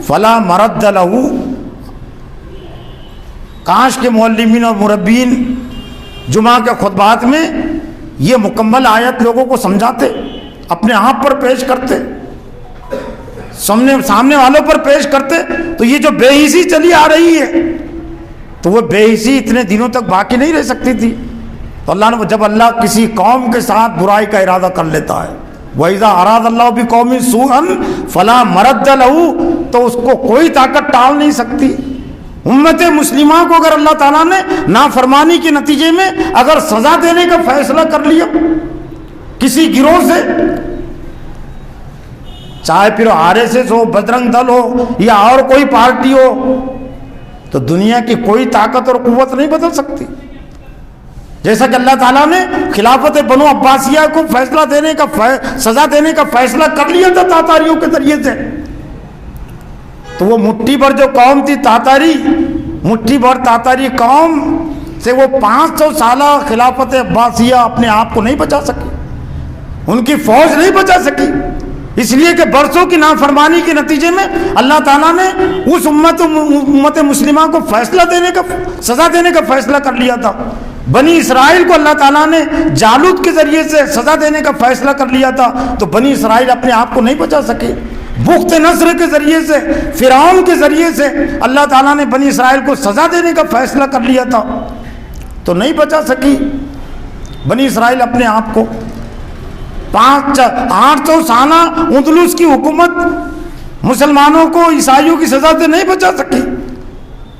فَلَا مَرَدَّ لَهُ. کاش کے معلمین اور مربین جمعہ کے خطبات میں یہ مکمل آیت لوگوں کو سمجھاتے، اپنے آپ پر پیش کرتے، سامنے والوں پر پیش کرتے. تو یہ جو بے حسی چلی آ رہی ہے تو وہ بے حسی اتنے دنوں تک باقی نہیں رہ سکتی تھی. تو اللہ نے جب اللہ کسی قوم کے ساتھ برائی کا ارادہ کر لیتا ہے، وَإِذَا أَرَادَ اللَّهُ بِقَوْمٍ سُوءًا فَلَا مَرَدَّ لَهُ، تو اس کو کوئی طاقت ٹال نہیں سکتی. امت مسلمہ کو اگر اللہ تعالیٰ نے نافرمانی کے نتیجے میں اگر سزا دینے کا فیصلہ کر لیا کسی گروہ سے، چاہے پھر RSS ہو، بجرنگ دل ہو یا اور کوئی پارٹی ہو، تو دنیا کی کوئی طاقت اور قوت نہیں بدل سکتی. جیسا کہ اللہ تعالیٰ نے خلافت بنو عباسیہ کو فیصلہ دینے کا سزا دینے کا فیصلہ کر لیا تھا تاتاریوں کے ذریعے سے. تو وہ مٹھی بھر جو قوم تھی تاتاری، مٹھی بھر تاتاری قوم سے وہ 500 سالہ خلافت عباسیہ اپنے آپ کو نہیں بچا سکی، ان کی فوج نہیں بچا سکی. اس لیے کہ برسوں کی نافرمانی کے نتیجے میں اللہ تعالیٰ نے اس امت مسلمہ کو سزا دینے کا فیصلہ کر لیا تھا. بنی اسرائیل کو اللہ تعالیٰ نے جالوت کے ذریعے سے سزا دینے کا فیصلہ کر لیا تھا، تو بنی اسرائیل اپنے آپ کو نہیں بچا سکے. بخت نصر کے ذریعے سے، فرعون کے ذریعے سے اللہ تعالیٰ نے بنی اسرائیل کو سزا دینے کا فیصلہ کر لیا تھا تو نہیں بچا سکی بنی اسرائیل اپنے آپ کو. 800 سالہ اندلس کی حکومت مسلمانوں کو عیسائیوں کی سزا سے نہیں بچا سکی.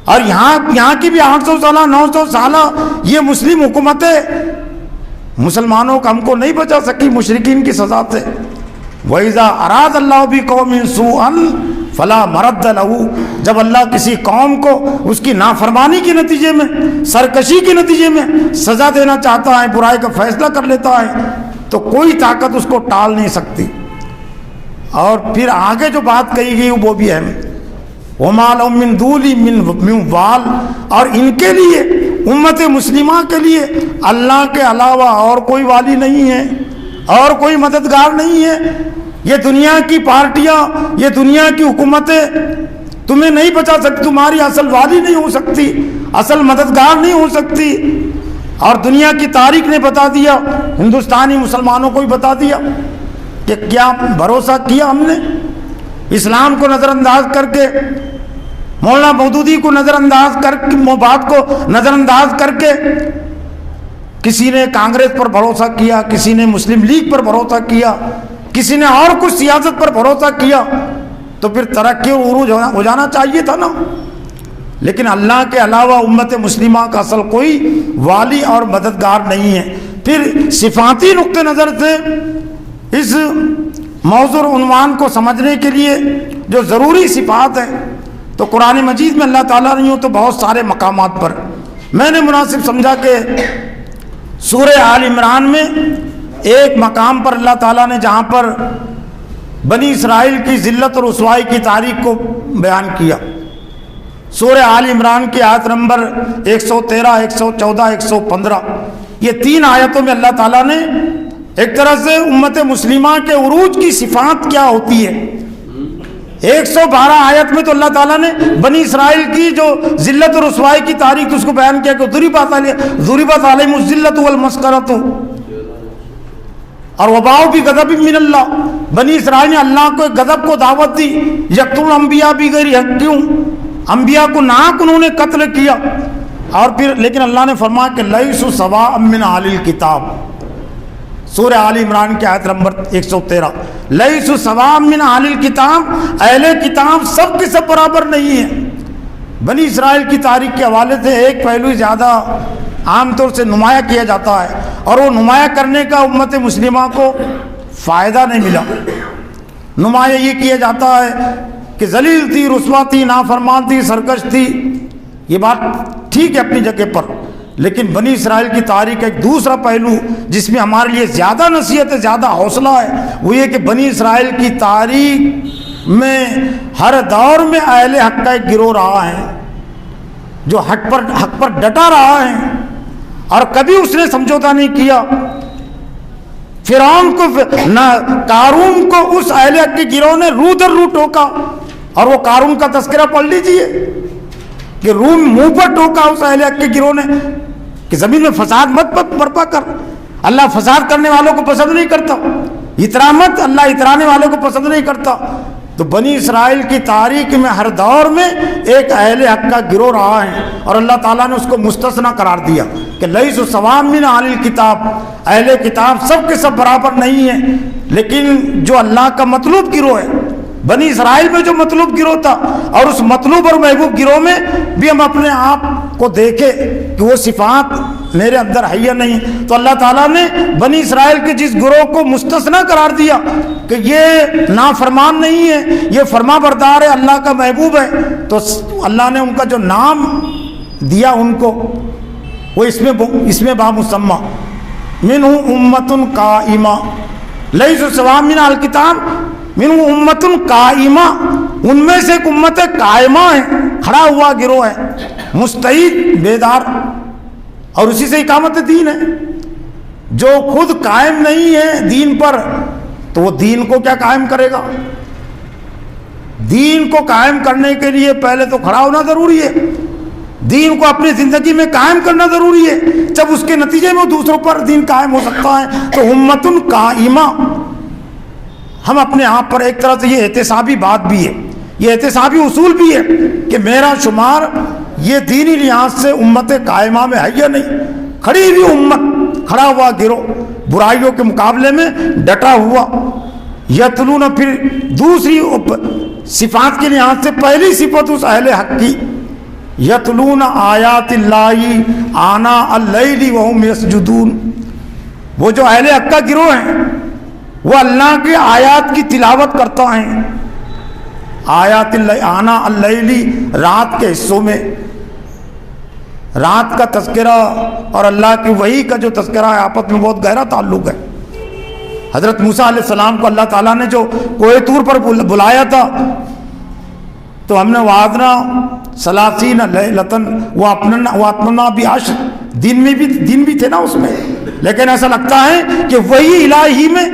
اور یہاں کی بھی 800 سالہ 900 سالہ یہ مسلم حکومتیں مسلمانوں کو ہم کو نہیں بچا سکی مشرکین کی سزا سے. وَإِذَا أَرَادَ اللَّهُ بِقَوْمٍ سُوءًا فلا مرد لہ، جب اللہ کسی قوم کو اس کی نافرمانی کے نتیجے میں، سرکشی کے نتیجے میں سزا دینا چاہتا ہے، برائی کا فیصلہ کر لیتا ہے، تو کوئی طاقت اس کو ٹال نہیں سکتی۔ اور پھر آگے جو بات کہی گئی وہ بھی اہم، وَمَا لَهُم مِّن دُونِهِ مِّن وَالٍ، اور ان کے لیے، امت مسلمہ کے لیے اللہ کے علاوہ اور کوئی والی نہیں ہے، اور کوئی مددگار نہیں ہے۔ یہ دنیا کی پارٹیاں، یہ دنیا کی حکومتیں تمہیں نہیں بچا سکتی، تمہاری اصل والی نہیں ہو سکتی، اصل مددگار نہیں ہو سکتی۔ اور دنیا کی تاریخ نے بتا دیا، ہندوستانی مسلمانوں کو بھی بتا دیا کہ کیا بھروسہ کیا ہم نے اسلام کو نظر انداز کر کے، مولانا مودودی کو نظر انداز کر کے، بات کو نظر انداز کر کے کسی نے کانگریس پر بھروسہ کیا، کسی نے مسلم لیگ پر بھروسہ کیا، کسی نے اور کچھ سیاست پر بھروسہ کیا، تو پھر ترقی اور عروج ہو جانا چاہیے تھا نا۔ لیکن اللہ کے علاوہ امت مسلمہ کا اصل کوئی والی اور مددگار نہیں ہے۔ پھر صفاتی نقطہ نظر سے اس موضوع عنوان کو سمجھنے کے لیے جو ضروری صفات ہیں، تو قرآن مجید میں اللہ تعالیٰ نے یوں تو بہت سارے مقامات پر، میں نے مناسب سمجھا کہ سورہ آل عمران میں ایک مقام پر اللہ تعالیٰ نے جہاں پر بنی اسرائیل کی ذلت اور رسوائی کی تاریخ کو بیان کیا، سورہ آل عمران کی آیت نمبر 113، 114، 115، یہ 3 آیتوں میں اللہ تعالیٰ نے ایک طرح سے امت مسلمہ کے عروج کی صفات کیا ہوتی ہے۔ 112 آیت میں تو اللہ تعالیٰ نے بنی اسرائیل کی جو ذلت و رسوائی کی تاریخ اس کو بیان کیا کہ ضربت علیہم الذلۃ والمسکنۃ اور وباؤ بھی غضب من اللہ، بنی اسرائیل نے اللہ کو ایک غضب کو دعوت دی، یقتلون الانبیاء بغیر حق، کیوں؟ انبیاء کو ناحق انہوں نے قتل کیا۔ اور پھر لیکن اللہ نے فرمایا کہ لیسوا سواء من اہل الکتاب، سورہ آل عمران کی آیت نمبر 113، لیسوا سواء من اہل الکتاب، اہل کتاب سب کے سب برابر نہیں ہیں۔ بنی اسرائیل کی تاریخ کے حوالے سے ایک پہلو زیادہ عام طور سے نمایاں کیا جاتا ہے، اور وہ نمایاں کرنے کا امت مسلمہ کو فائدہ نہیں ملا۔ نمایاں یہ کیا جاتا ہے کہ ذلیل تھی، رسوا تھی، نافرمان تھی، سرکش تھی، یہ بات ٹھیک ہے اپنی جگہ پر، لیکن بنی اسرائیل کی تاریخ ایک دوسرا پہلو جس میں ہمارے لیے زیادہ نصیحت ہے، زیادہ حوصلہ ہے، وہ یہ کہ بنی اسرائیل کی تاریخ میں ہر دور میں اہل حق کا ایک گروہ رہا ہے جو حق پر ڈٹا رہا ہے، اور کبھی اس نے سمجھوتا نہیں کیا۔ فرعون کو، قارون کو اس اہل حق کے گروہ نے رو در رو ٹوکا، اور وہ قارون کا تذکرہ پڑھ لیجئے کہ روم منہ پر ٹوکا اس اہل حق کے گروہ نے کہ زمین میں فساد مت برپا کر، اللہ فساد کرنے والوں کو پسند نہیں کرتا، اترا مت، اللہ اترانے والوں کو پسند نہیں کرتا۔ تو بنی اسرائیل کی تاریخ میں ہر دور میں ایک اہل حق کا گروہ رہا ہے، اور اللہ تعالیٰ نے اس کو مستثنی قرار دیا کہ لیسوا سواء من اہل الکتاب، اہل کتاب سب کے سب برابر نہیں ہیں۔ لیکن جو اللہ کا مطلوب گروہ ہے، بنی اسرائیل میں جو مطلوب گروہ تھا، اور اس مطلوب اور محبوب گروہ میں بھی ہم اپنے آپ کو دیکھیں کہ وہ صفات میرے اندر ہے یا نہیں، تو اللہ تعالیٰ نے بنی اسرائیل کے جس گروہ کو مستثنی قرار دیا کہ یہ نافرمان نہیں ہے، یہ فرما بردار ہے، اللہ کا محبوب ہے، تو اللہ نے ان کا جو نام دیا ان کو، وہ اس میں بامسمى منہ امت قائمہ، لیسوا سواء من اہل الکتاب منہ امت قائمہ، ان میں سے ایک امت قائمہ ہے، کھڑا ہوا گروہ ہے، مستعد، بیدار، اور اسی سے اقامت دین ہے۔ جو خود قائم نہیں ہے دین پر، تو وہ دین کو کیا قائم کرے گا؟ دین کو قائم کرنے کے لیے پہلے تو کھڑا ہونا ضروری ہے، دین کو اپنی زندگی میں قائم کرنا ضروری ہے، جب اس کے نتیجے میں دوسروں پر دین قائم ہو سکتا ہے۔ تو امت قائمہ، ہم اپنے آپ پر ایک طرح سے یہ احتسابی بات بھی ہے، یہ احتسابی اصول بھی ہے کہ میرا شمار یہ دینی لحاظ سے امت قائمہ میں ہے یا نہیں، کھڑی ہوئی امت، کھڑا ہوا گروہ، برائیوں کے مقابلے میں ڈٹا ہوا۔ یتلون، پھر دوسری صفات کے لحاظ سے پہلی صفت اس اہل حق کی، یتلون آیات اللہ آناء اللیل وہم یسجدون، وہ جو اہل حق کا گروہ ہیں وہ اللہ کی آیات کی تلاوت کرتا ہے، آیات آنا اللیلی، رات کے حصوں میں رات کا تذکرہ اور اللہ کی وحی کا جو تذکرہ ہے آپس میں بہت گہرا تعلق ہے۔ حضرت موسیٰ علیہ السلام کو اللہ تعالیٰ نے جو کوہ طور پر بلایا تھا تو ہم نے وعدنا ثلاثین لیلۃ واتممنا بعشر، دن بھی تھے نا اس میں، لیکن ایسا لگتا ہے کہ وہی الہی میں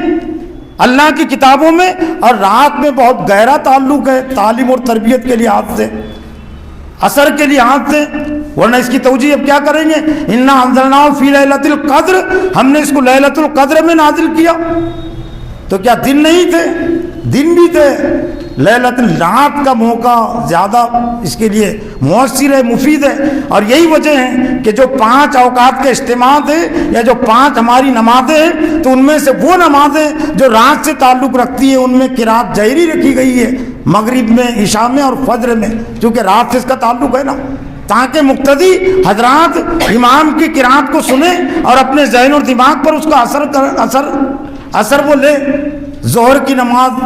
اللہ کی کتابوں میں اور رات میں بہت گہرا تعلق ہے، تعلیم اور تربیت کے لحاظ سے، اثر کے لحاظ سے، ورنہ اس کی توجیہ اب کیا کریں گے؟ انا انزلناہ فی لیلۃ القدر، ہم نے اس کو لیلۃ القدر میں نازل کیا، تو کیا دن نہیں تھے؟ دن بھی تھے، لیلۃ رات کا موقع زیادہ اس کے لیے مؤثر ہے، مفید ہے، اور یہی وجہ ہے کہ جو 5 اوقات کے اجتماع تھے یا جو 5 ہماری نمازیں ہیں تو ان میں سے وہ نمازیں جو رات سے تعلق رکھتی ہیں ان میں قرات جہری رکھی گئی ہے، مغرب میں، عشاء میں اور فجر میں، چونکہ رات سے اس کا تعلق ہے نا، تاکہ مقتدی حضرات امام کی قرات کو سنیں اور اپنے ذہن اور دماغ پر اس کا اثر وہ لے۔ ظہر کی نماز،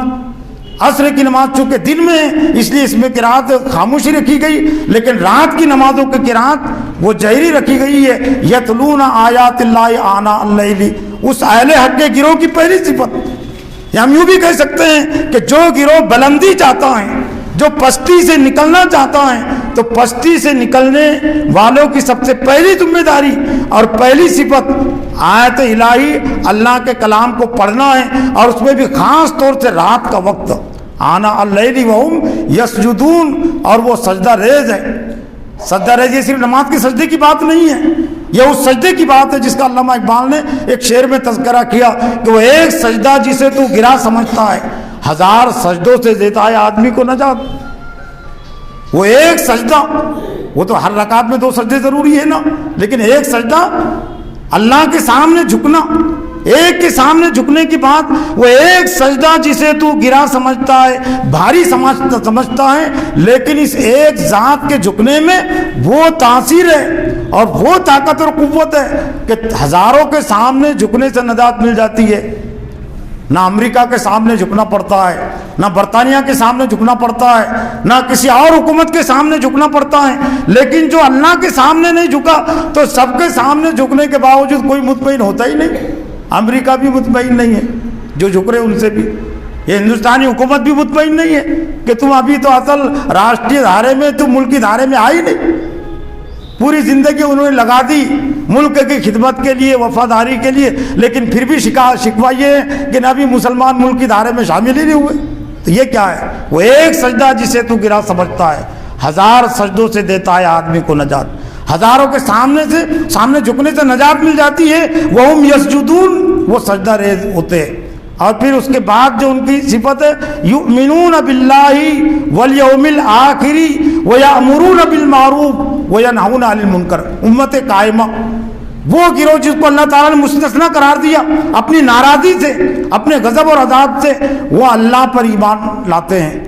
عصر کی نماز چونکہ دن میں ہے اس لیے اس میں قرات خاموشی رکھی گئی، لیکن رات کی نمازوں کی قرات وہ جہری رکھی گئی ہے۔ یتلون آیات اللہ آناء اللیل، اس اہل حق کے گروہ کی پہلی صفت، یا ہم یوں بھی کہہ سکتے ہیں کہ جو گروہ بلندی چاہتا ہے، جو پستی سے نکلنا چاہتا ہے، تو پستی سے نکلنے والوں کی سب سے پہلی ذمہ داری اور پہلی صفت آیت الہی اللہ کے کلام کو پڑھنا ہے، اور اس میں بھی خاص طور سے رات کا وقت، آنا اللیل وہم یسجدون، اور وہ سجدہ ریز ہے۔ سجدہ ریز یہ صرف نماز کے سجدے کی بات نہیں ہے، یہ اس سجدے کی بات ہے جس کا علامہ اقبال نے ایک شعر میں تذکرہ کیا کہ وہ ایک سجدہ جسے تو گرا سمجھتا ہے 1000 سجدوں سے دیتا ہے آدمی کو نجات۔ وہ ایک سجدہ، وہ تو ہر رکعت میں 2 سجدے ضروری ہے نا، لیکن ایک سجدہ اللہ کے سامنے جھکنا، ایک کے سامنے جھکنے کی بات، وہ ایک سجدہ جسے تو گرا سمجھتا ہے، بھاری سمجھتا ہے، لیکن اس ایک ذات کے جھکنے میں وہ تاثیر ہے اور وہ طاقت اور قوت ہے کہ ہزاروں کے سامنے جھکنے سے نجات مل جاتی ہے۔ نہ امریکہ کے سامنے جھکنا پڑتا ہے، نہ برطانیہ کے سامنے جھکنا پڑتا ہے، نہ کسی اور حکومت کے سامنے جھکنا پڑتا ہے، لیکن جو اللہ کے سامنے نہیں جھکا تو سب کے سامنے جھکنے کے باوجود کوئی مطمئن ہوتا ہی نہیں۔ امریکہ بھی مطمئن نہیں ہے جو جھک رہے ان سے بھی، یہ ہندوستانی حکومت بھی مطمئن نہیں ہے کہ تم ابھی تو اصل راشٹریہ دھارے میں، تم ملکی دھارے میں آئی نہیں، پوری زندگی انہوں نے لگا دی ملک کی خدمت کے لیے، وفاداری کے لیے، لیکن پھر بھی شکوہ یہ ہے کہ نبی مسلمان ملک کی دھارے میں شامل ہی نہیں ہوئے۔ تو یہ کیا ہے؟ وہ ایک سجدہ جسے تو گرا سمجھتا ہے 1000 سجدوں سے دیتا ہے آدمی کو نجات، ہزاروں کے سامنے جھکنے سے نجات مل جاتی ہے۔ وہم یسجدون، وہ سجدہ ریز ہوتے ہیں۔ اور پھر اس کے بعد جو ان کی صفت ہے، یؤمنون باللہ والیوم الآخر ویأمرون بالمعروف وینہون عن المنکر، امت قائمہ، وہ گروہ جس کو اللہ تعالیٰ نے مستثنی قرار دیا اپنی ناراضی سے، اپنے غضب اور عذاب سے، وہ اللہ پر ایمان لاتے ہیں،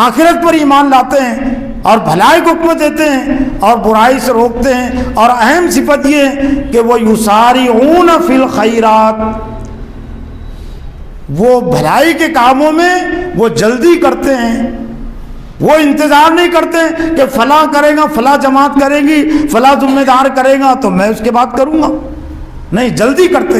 آخرت پر ایمان لاتے ہیں اور بھلائی کو حکم دیتے ہیں اور برائی سے روکتے ہیں۔ اور اہم صفت یہ ہے کہ وہ یسارعون فی الخیرات، وہ بھلائی کے کاموں میں وہ جلدی کرتے ہیں، وہ انتظار نہیں کرتے کہ فلاں کرے گا، فلاں جماعت کرے گی، فلاں ذمہ دار کرے گا تو میں اس کے بعد کروں گا، نہیں، جلدی کرتے،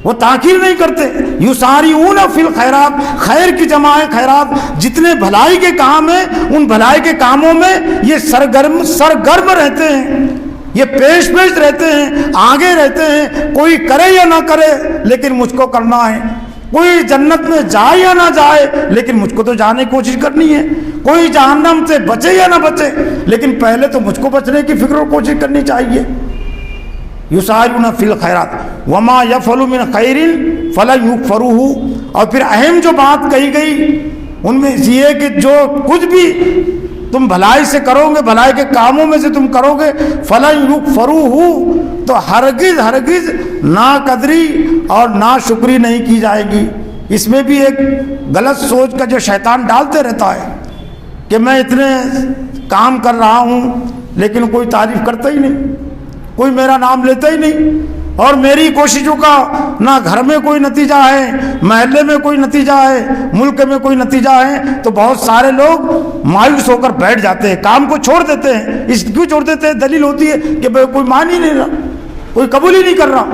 وہ تاخیر نہیں کرتے۔ یسارعون فی الخیرات، خیر کی جمع ہے خیرات، جتنے بھلائی کے کام ہیں ان بھلائی کے کاموں میں یہ سرگرم رہتے ہیں، یہ پیش رہتے ہیں، آگے رہتے ہیں، کوئی کرے یا نہ کرے لیکن مجھ کو کرنا ہے، کوئی جنت میں جائے یا نہ جائے لیکن مجھ کو تو جانے کی کوشش کرنی ہے، کوئی جہنم سے بچے یا نہ بچے لیکن پہلے تو مجھ کو بچنے کی فکر اور کوشش کرنی چاہیے۔ یسارعون فی الخیرات وما یفعلوا من خیر فلن یکفروہ، اور پھر اہم جو بات کہی گئی ان میں یہ کہ جو کچھ بھی تم بھلائی سے کرو گے، بھلائی کے کاموں میں سے تم کرو گے، فلن یکفروہ، تو ہرگز ناقدری اور ناشکری نہیں کی جائے گی۔ اس میں بھی ایک غلط سوچ کا جو شیطان ڈالتے رہتا ہے کہ میں اتنے کام کر رہا ہوں لیکن کوئی تعریف کرتا ہی نہیں، کوئی میرا نام لیتا ہی نہیں، اور میری کوششوں کا نہ گھر میں کوئی نتیجہ ہے، محلے میں کوئی نتیجہ ہے، ملک میں کوئی نتیجہ ہے، تو بہت سارے لوگ مایوس ہو کر بیٹھ جاتے ہیں، کام کو چھوڑ دیتے ہیں۔ اس کیوں چھوڑ دیتے ہیں؟ دلیل ہوتی ہے کہ کوئی مان ہی نہیں رہا، کوئی قبول ہی نہیں کر رہا۔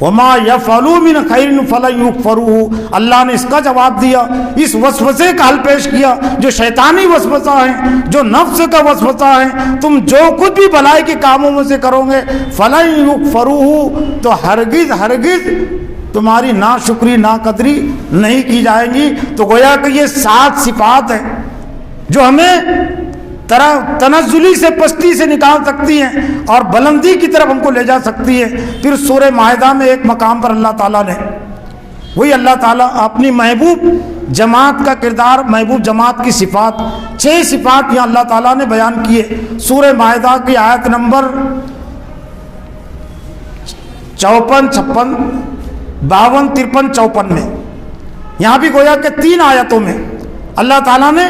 وما یفعلوا من خیر فلن یکفروہ، اللہ نے اس کا جواب دیا، اس وسوسے کا حل پیش کیا جو شیطانی وسوسہ ہے، جو نفس کا وسوسہ ہے۔ تم جو کچھ بھی بھلائی کے کاموں میں سے کرو گے فلن یکفروہ، تو ہرگز ہرگز تمہاری ناشکری ناقدری نہیں کی جائے گی۔ تو گویا کہ یہ 7 صفات ہیں جو ہمیں تنزلی سے پستی سے نکال سکتی ہیں اور بلندی کی طرف ہم کو لے جا سکتی ہے۔ پھر سورہ مائدہ میں ایک مقام پر اللہ تعالیٰ نے، وہی اللہ تعالیٰ اپنی محبوب جماعت کا کردار، محبوب جماعت کی صفات، 6 صفات یہاں اللہ تعالیٰ نے بیان کیے۔ سورہ مائدہ کی آیت نمبر 54، 56، 52، 53، 54 میں، یہاں بھی گویا کہ 3 آیتوں میں اللہ تعالیٰ نے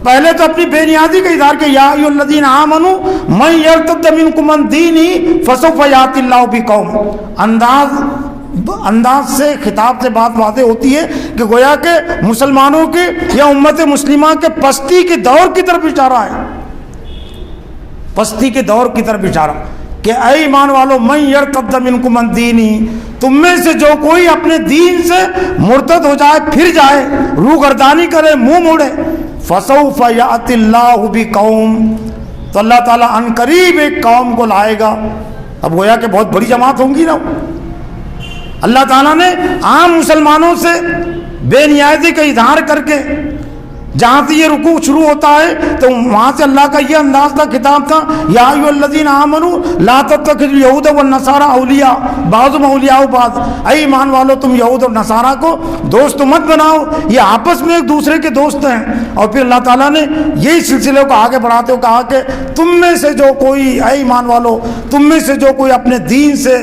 پہلے تو اپنی بے نیازی کا اظہار کیا، یا ایھا الذین آمنوا من یرتد منکم عن دینہ فسوف یأتی اللہ بقوم، انداز سے خطاب سے بات واضح ہوتی ہے کہ گویا کہ مسلمانوں کے یا امت مسلمہ کے پستی کے دور کی طرف اشارہ ہے، پستی کے دور کی طرف اشارہ کہ اے ایمان والو من یرتد منکم عن دینہ، تم میں سے جو کوئی اپنے دین سے مرتد ہو جائے، پھر جائے، روگردانی کرے، منہ موڑے، فسوف یأتی اللہ بقوم، تو اللہ تعالیٰ ان قریب ایک قوم کو لائے گا۔ اب گویا کہ بہت بڑی جماعت ہوں گی نا۔ اللہ تعالیٰ نے عام مسلمانوں سے بے نیازی کا اظہار کر کے، جہاں سے یہ رکوع شروع ہوتا ہے تو وہاں سے اللہ کا یہ انداز تھا، خطاب تھا، یا ایھا الذین آمنوا لا تتخذوا اليہود والنصارى اولیاء بعضهم اولیاء بعض، اے ایمان والو تم یہود اور نصارہ کو دوست مت بناؤ، یہ آپس میں ایک دوسرے کے دوست ہیں۔ اور پھر اللہ تعالیٰ نے یہی سلسلے کو آگے بڑھاتے ہوئے کہا کہ تم میں سے جو کوئی، اے ایمان والو تم میں سے جو کوئی اپنے دین سے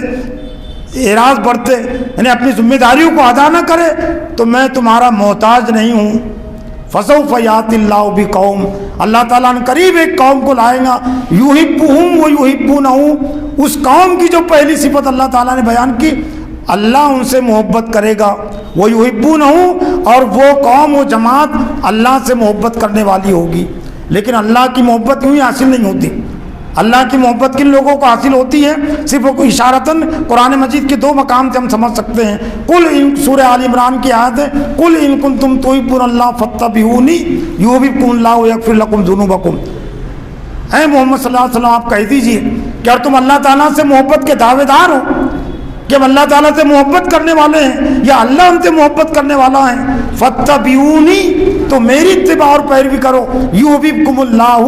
اعراض برتے، یعنی اپنی ذمہ داریوں کو ادا نہ کرے، تو میں تمہارا محتاج نہیں ہوں۔ فسوف یأتی اللہ بقوم، اللہ تعالیٰ نے قریب ایک قوم کو لائے گا، یحبہم ویحبونہ، اس قوم کی جو پہلی صفت اللہ تعالیٰ نے بیان کی، اللہ ان سے محبت کرے گا، ویحبونہ، اور وہ قوم و جماعت اللہ سے محبت کرنے والی ہوگی۔ لیکن اللہ کی محبت یوں ہی حاصل نہیں ہوتی۔ اللہ کی محبت کن لوگوں کو حاصل ہوتی ہے؟ صرف اشارتاً قرآن مجید کے 2 مقام سے ہم سمجھ سکتے ہیں۔ قل ان، سورہ آل عمران کی آیت ہے، قل ان کنتم تحبون اللہ فاتبعونی یحببکم اللہ ویغفر لکم ذنوبکم، اے محمد صلی اللہ علیہ وسلم آپ کہہ دیجئے کہ اگر تم اللہ تعالیٰ سے محبت کے دعوے دار ہو، کہ ہم اللہ تعالیٰ سے محبت کرنے والے ہیں یا اللہ ہم سے محبت کرنے والا ہے، فاتبعونی، تو میری اتباع اور پیروی کرو، یحببکم اللہ،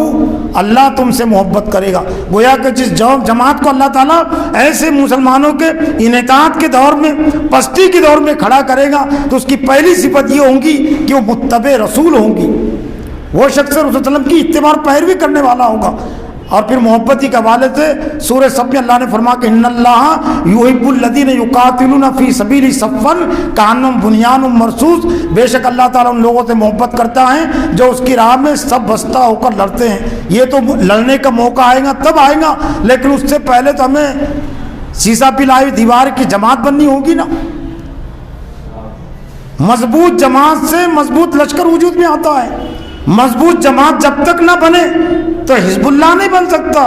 اللہ تم سے محبت کرے گا۔ گویا کہ جس جماعت کو اللہ تعالیٰ ایسے مسلمانوں کے انحطاط کے دور میں، پستی کے دور میں کھڑا کرے گا، تو اس کی پہلی صفت یہ ہوں گی کہ وہ متبع رسول ہوں گی، وہ شخص رسول صلی اللہ علیہ وسلم کی اتباع اور پیروی کرنے والا ہوگا۔ اور پھر محبتی کے حوالے سے سورہ صف میں اللہ نے فرمایا کہ ان اللہ یحب الذین یقاتلون فی سبیلہ صفا کانہم بنیان مرصوص، بے شک اللہ تعالیٰ ان لوگوں سے محبت کرتا ہے جو اس کی راہ میں سب بستہ ہو کر لڑتے ہیں۔ یہ تو لڑنے کا موقع آئے گا تب آئے گا، لیکن اس سے پہلے تو ہمیں سیسا پلائی دیوار کی جماعت بننی ہوگی نا۔ مضبوط جماعت سے مضبوط لشکر وجود میں آتا ہے۔ مضبوط جماعت جب تک نہ بنے تو حزب اللہ نہیں بن سکتا،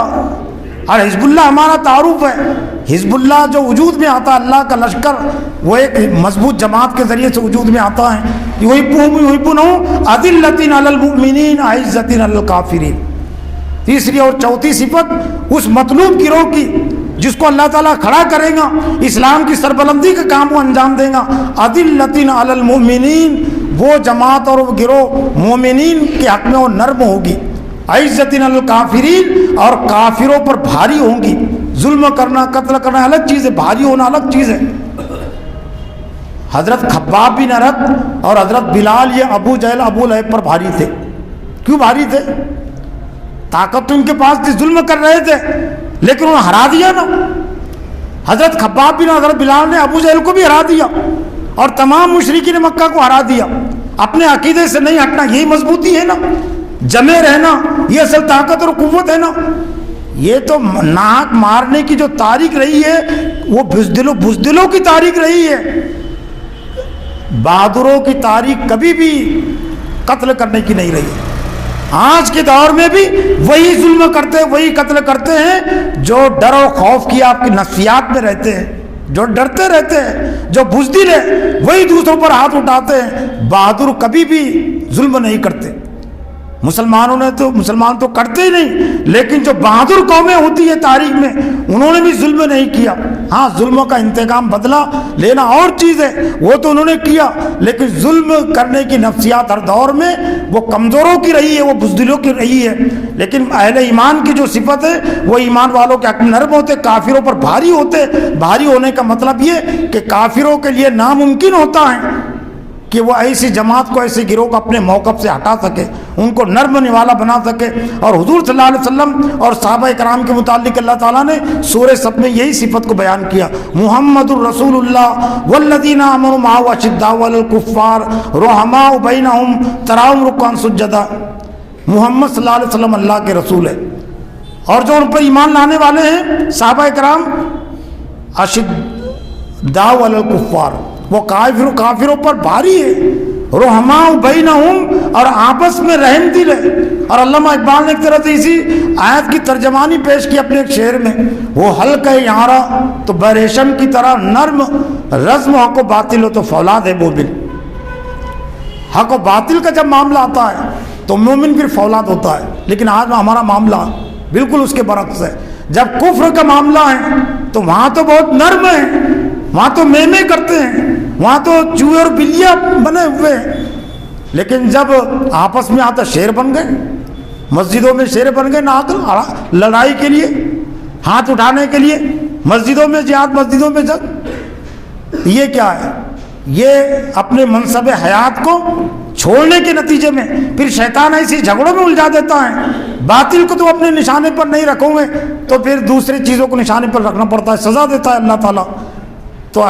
اور حزب اللہ ہمارا تعارف ہے۔ حزب اللہ جو وجود میں آتا ہے، اللہ کا لشکر، وہ ایک مضبوط جماعت کے ذریعے سے وجود میں آتا ہے۔ یحبہم یحبونہ اذلۃ علی المؤمنین اعزۃ علی الکافرین۔ تیسری اور چوتھی صفت اس مطلوب گروہ کی جس کو اللہ تعالیٰ کھڑا کرے گا، اسلام کی سربلندی کا کام وہ انجام دے گا۔ اذلۃ علی المؤمنین، وہ جماعت اور وہ گروہ مومنین کے حق میں وہ نرم ہوگی۔ عزت علی الکافرین، اور کافروں پر بھاری ہوں گی۔ ظلم کرنا، قتل کرنا الگ چیز ہے، بھاری ہونا الگ چیز ہے۔ حضرت خباب بن ارت اور حضرت بلال یہ ابو جہل ابو لہب پر بھاری تھے۔ کیوں بھاری تھے؟ طاقت تو ان کے پاس تھی، ظلم کر رہے تھے، لیکن انہوں نے ہرا دیا نا۔ حضرت خباب بن حضرت بلال نے ابو جہل کو بھی ہرا دیا اور تمام مشرکین مکہ کو ہرا دیا۔ اپنے عقیدے سے نہیں ہٹنا، یہی مضبوطی ہے نا، جمے رہنا، یہ اصل طاقت اور قوت ہے نا۔ یہ تو ناحق مارنے کی جو تاریخ رہی ہے وہ بزدلوں کی تاریخ رہی ہے. بہادروں کی تاریخ کبھی بھی قتل کرنے کی نہیں رہی. آج کے دور میں بھی وہی ظلم کرتے ہیں, وہی قتل کرتے ہیں جو ڈر و خوف کی آپ کی نفسیات میں رہتے ہیں, جو ڈرتے رہتے ہیں, جو بزدل ہیں وہی دوسروں پر ہاتھ اٹھاتے ہیں. بہادر کبھی بھی ظلم نہیں کرتے. مسلمان تو کرتے ہی نہیں, لیکن جو بہادر قومیں ہوتی ہے تاریخ میں انہوں نے بھی ظلم نہیں کیا. ہاں, ظلموں کا انتقام بدلہ لینا اور چیز ہے, وہ تو انہوں نے کیا, لیکن ظلم کرنے کی نفسیات ہر دور میں وہ کمزوروں کی رہی ہے, وہ بزدلوں کی رہی ہے. لیکن اہل ایمان کی جو صفت ہے وہ ایمان والوں کے حق میں نرم ہوتے, کافروں پر بھاری ہوتے. بھاری ہونے کا مطلب یہ کہ کافروں کے لیے ناممکن ہوتا ہے کہ وہ ایسی جماعت کو, ایسے گروہ کو اپنے موقف سے ہٹا سکے, ان کو نرم نوالا بنا سکے. اور حضور صلی اللہ علیہ وسلم اور صحابہ کرام کے متعلق اللہ تعالیٰ نے سورہ صف میں یہی صفت کو بیان کیا. محمد الرسول اللہ والذین آمنوا معہ اشداء علی الکفار رحماء بینہم تراہم رکعا سجدا. محمد صلی اللہ علیہ وسلم اللہ کے رسول ہے, اور جو ان پر ایمان لانے والے ہیں صحابہ کرام اشداء علی الکفار, وہ کافروں پر بھاری ہے. رحماء بینہم, اور آپس میں رحم دل ہے. اور علامہ اقبال نے ایک طرح سے اسی آیت کی ترجمانی پیش کی اپنے ایک شعر میں. وہ حلقہ یارا تو بریشم کی طرح نرم, رزم حق و باطل ہو تو فولاد ہے مومن. حق و باطل کا جب معاملہ آتا ہے تو مومن پھر فولاد ہوتا ہے. لیکن آج ہمارا معاملہ بالکل اس کے برعکس ہے. جب کفر کا معاملہ ہے تو وہاں تو بہت نرم ہے, وہاں تو میں کرتے ہیں, وہاں تو چوہے اور بلیاں بنے ہوئے ہیں. لیکن جب آپس میں آتا شیر بن گئے, مسجدوں میں شیر بن گئے, ناقل لڑائی کے لیے, ہاتھ اٹھانے کے لیے, مسجدوں میں جہاد, مسجدوں میں جنگ. یہ کیا ہے؟ یہ اپنے منصب حیات کو چھوڑنے کے نتیجے میں پھر شیطان ایسی جھگڑوں میں الجھا دیتا ہے. باطل کو تو اپنے نشانے پر نہیں رکھو گے تو پھر دوسری چیزوں کو نشانے پر رکھنا پڑتا ہے, سزا دیتا ہے اللہ تعالیٰ. تو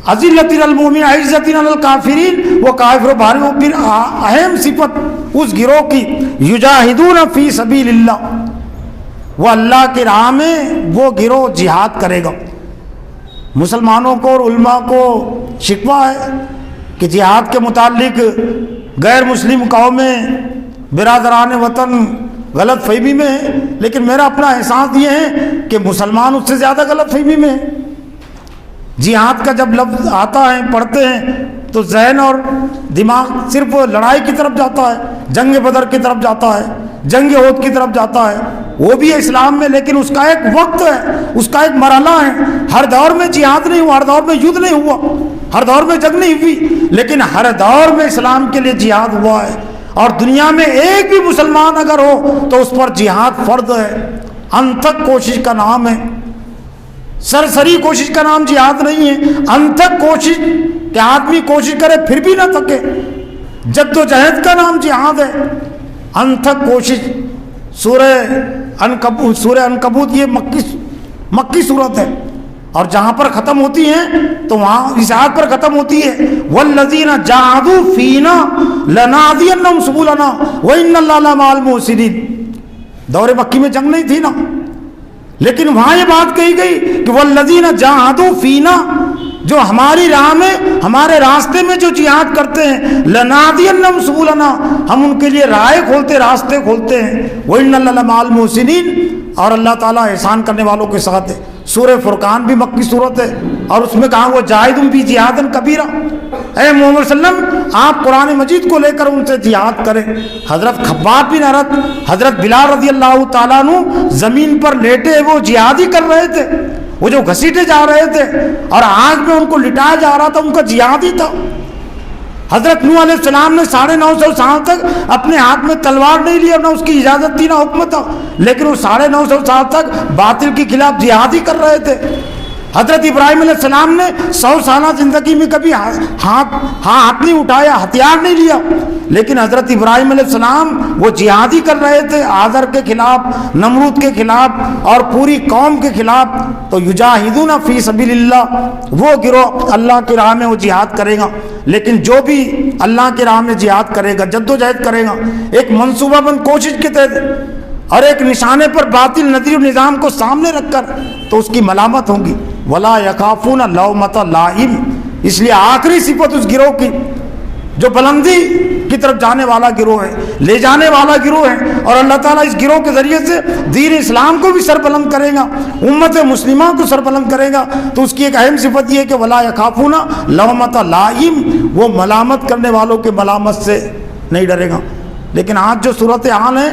عزلۃ المؤمنین عزۃ الکافرین, وہ کافر و بھاری ہو. پھر اہم صفت اس گروہ کی یجاہدون فی سبیل اللہ, وہ اللہ کی راہ میں وہ گروہ جہاد کرے گا. مسلمانوں کو اور علماء کو شکوہ ہے کہ جہاد کے متعلق غیر مسلم قومیں, برادران وطن غلط فہمی میں ہیں, لیکن میرا اپنا احساس یہ ہے کہ مسلمان اس سے زیادہ غلط فہمی میں ہیں. جہاد کا جب لفظ آتا ہے, پڑھتے ہیں, تو ذہن اور دماغ صرف لڑائی کی طرف جاتا ہے, جنگ بدر کی طرف جاتا ہے, جنگ احد کی طرف جاتا ہے. وہ بھی ہے اسلام میں, لیکن اس کا ایک وقت ہے, اس کا ایک مرحلہ ہے. ہر دور میں جہاد نہیں ہوا, ہر دور میں یدھ نہیں ہوا, ہر دور میں جنگ نہیں ہوئی, لیکن ہر دور میں اسلام کے لیے جہاد ہوا ہے. اور دنیا میں ایک بھی مسلمان اگر ہو تو اس پر جہاد فرض ہے. انتھک کوشش کا نام ہے, سرسری کوشش کا نام جہاد نہیں ہے. انتھک کوشش کہ آدمی کوشش کرے پھر بھی نہ تھکے, جد و جہد کا نام جہاد ہے. انتھک کوشش. سورہ عنکبوت یہ مکی صورت ہے, اور جہاں پر ختم ہوتی ہے تو وہاں اس آیت پر ختم ہوتی ہے والذین جاہدوا فینا لنہدینہم سبلنا وان اللہ لمع المحسنین. دور مکی میں جنگ نہیں تھی نا, لیکن وہاں یہ بات کہی گئی کہ والذین جاہدوا فینا, جو ہماری راہ میں, ہمارے راستے میں جو جہاد کرتے ہیں, لنہدینہم سبلنا, ہم ان کے لیے راہیں کھولتے, راستے کھولتے ہیں. وان اللہ لمع المحسنین, اور اللہ تعالیٰ احسان کرنے والوں کے ساتھ ہے. سورہ فرقان بھی مکی صورت ہے, اور اس میں کہا وہ جاہدوا فی جہاد کبیرہ. اے محمد صلی اللہ علیہ وسلم, آپ قرآن مجید کو لے کر ان سے جہاد کریں. حضرت خباب بن ارت, حضرت بلال رضی اللہ تعالیٰ عنہ زمین پر لیٹے وہ جہاد ہی کر رہے تھے, وہ جو گھسیٹے جا رہے تھے اور آگ میں ان کو لٹایا جا رہا تھا, ان کا جہاد ہی تھا. حضرت نوح علیہ السلام نے 950 سال تک اپنے ہاتھ میں تلوار نہیں لی, اور نہ اس کی اجازت تھی نہ حکم تھا, لیکن وہ 950 سال تک باطل کے خلاف جہاد ہی کر رہے تھے. حضرت ابراہیم علیہ السلام نے 100 سالہ زندگی میں کبھی ہاتھ نہیں اٹھایا, ہتھیار نہیں لیا, لیکن حضرت ابراہیم علیہ السلام وہ جہاد ہی کر رہے تھے آذر کے خلاف, نمرود کے خلاف, اور پوری قوم کے خلاف. تو یجاہدون فی سبیل اللہ, وہ گروہ اللہ کی راہ میں وہ جہاد کرے گا. لیکن جو بھی اللہ کی راہ میں جہاد کرے گا, جد و جہد کرے گا, ایک منصوبہ بند کوشش کے تحت, اور ایک نشانے پر باطل نظری و نظام کو سامنے رکھ کر تو اس کی ملامت ہوگی. ولا یخافون لومۃ لائم. اس لیے آخری صفت اس گروہ کی جو بلندی کی طرف جانے والا گروہ ہے, لے جانے والا گروہ ہے, اور اللہ تعالیٰ اس گروہ کے ذریعے سے دین اسلام کو بھی سربلند کرے گا, امت مسلمہ کو سربلند کرے گا. تو اس کی ایک اہم صفت یہ ہے کہ ولا یخافون لومۃ لائم, وہ ملامت کرنے والوں کے ملامت سے نہیں ڈرے گا. لیکن آج جو صورتحال ہے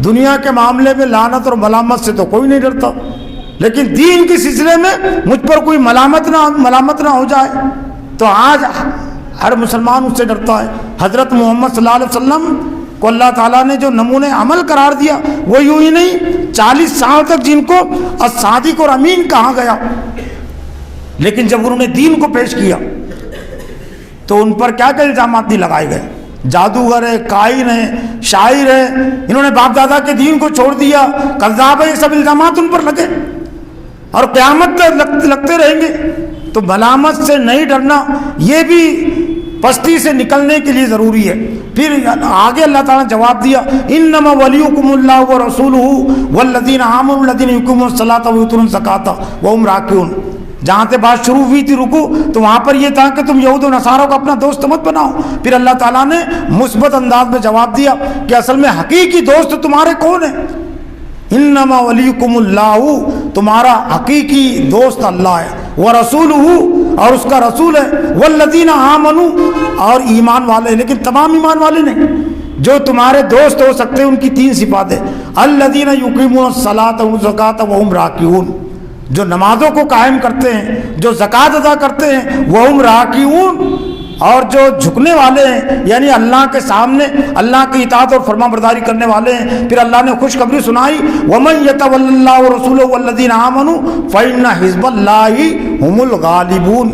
دنیا کے معاملے میں لعنت اور ملامت سے تو کوئی نہیں ڈرتا, لیکن دین کے سلسلے میں مجھ پر کوئی ملامت نہ ہو جائے تو آج ہر مسلمان اس سے ڈرتا ہے. حضرت محمد صلی اللہ علیہ وسلم کو اللہ تعالیٰ نے جو نمونے عمل قرار دیا وہ یوں ہی نہیں, 40 سال تک جن کو الصادق اور امین کہا گیا, لیکن جب انہوں نے دین کو پیش کیا تو ان پر کیا الزامات نہیں لگائے گئے. جادوگر ہے, کاہن ہے, شاعر ہے, انہوں نے باپ دادا کے دین کو چھوڑ دیا, کذاب ہے, یہ سب الزامات ان پر لگے اور قیامت تک لگتے رہیں گے. تو ملامت سے نہیں ڈرنا یہ بھی پستی سے نکلنے کے لیے ضروری ہے. پھر آگے اللہ تعالیٰ نے جواب دیا, انما ولیکم اللہ ورسولہ والذین آمنوا الذین یقیمون الصلاۃ ویؤتون الزکاۃ وہم راکعون. جہاں سے بات شروع ہوئی تھی رکوع, تو وہاں پر یہ تھا کہ تم یہود و نصاروں کو اپنا دوست مت بناؤ. پھر اللہ تعالیٰ نے مثبت انداز میں جواب دیا کہ اصل میں حقیقی دوست تمہارے کون ہیں. انما ولیکم اللہ, تمہارا حقیقی دوست اللہ ہے, ورسولہ, اور اس کا رسول ہے, والذین آمنوا, اور ایمان والے. لیکن تمام ایمان والے نہیں, جو تمہارے دوست ہو سکتے ہیں ان کی 3 صفات ہیں. الذین یقیمون الصلاۃ والزکاۃ وہم راکعون, جو نمازوں کو قائم کرتے ہیں, جو زکوٰۃ ادا کرتے ہیں, وہم راکعون, اور جو جھکنے والے ہیں یعنی اللہ کے سامنے اللہ کی اطاعت اور فرما برداری کرنے والے ہیں. پھر اللہ نے خوشخبری سنائی, وَمَن يَتَوَلَّ اللَّهَ وَرَسُولَهُ وَالَّذِينَ آمَنُوا فَإِنَّ حِزْبَ اللَّهِ هُمُ الْغَالِبُونَ.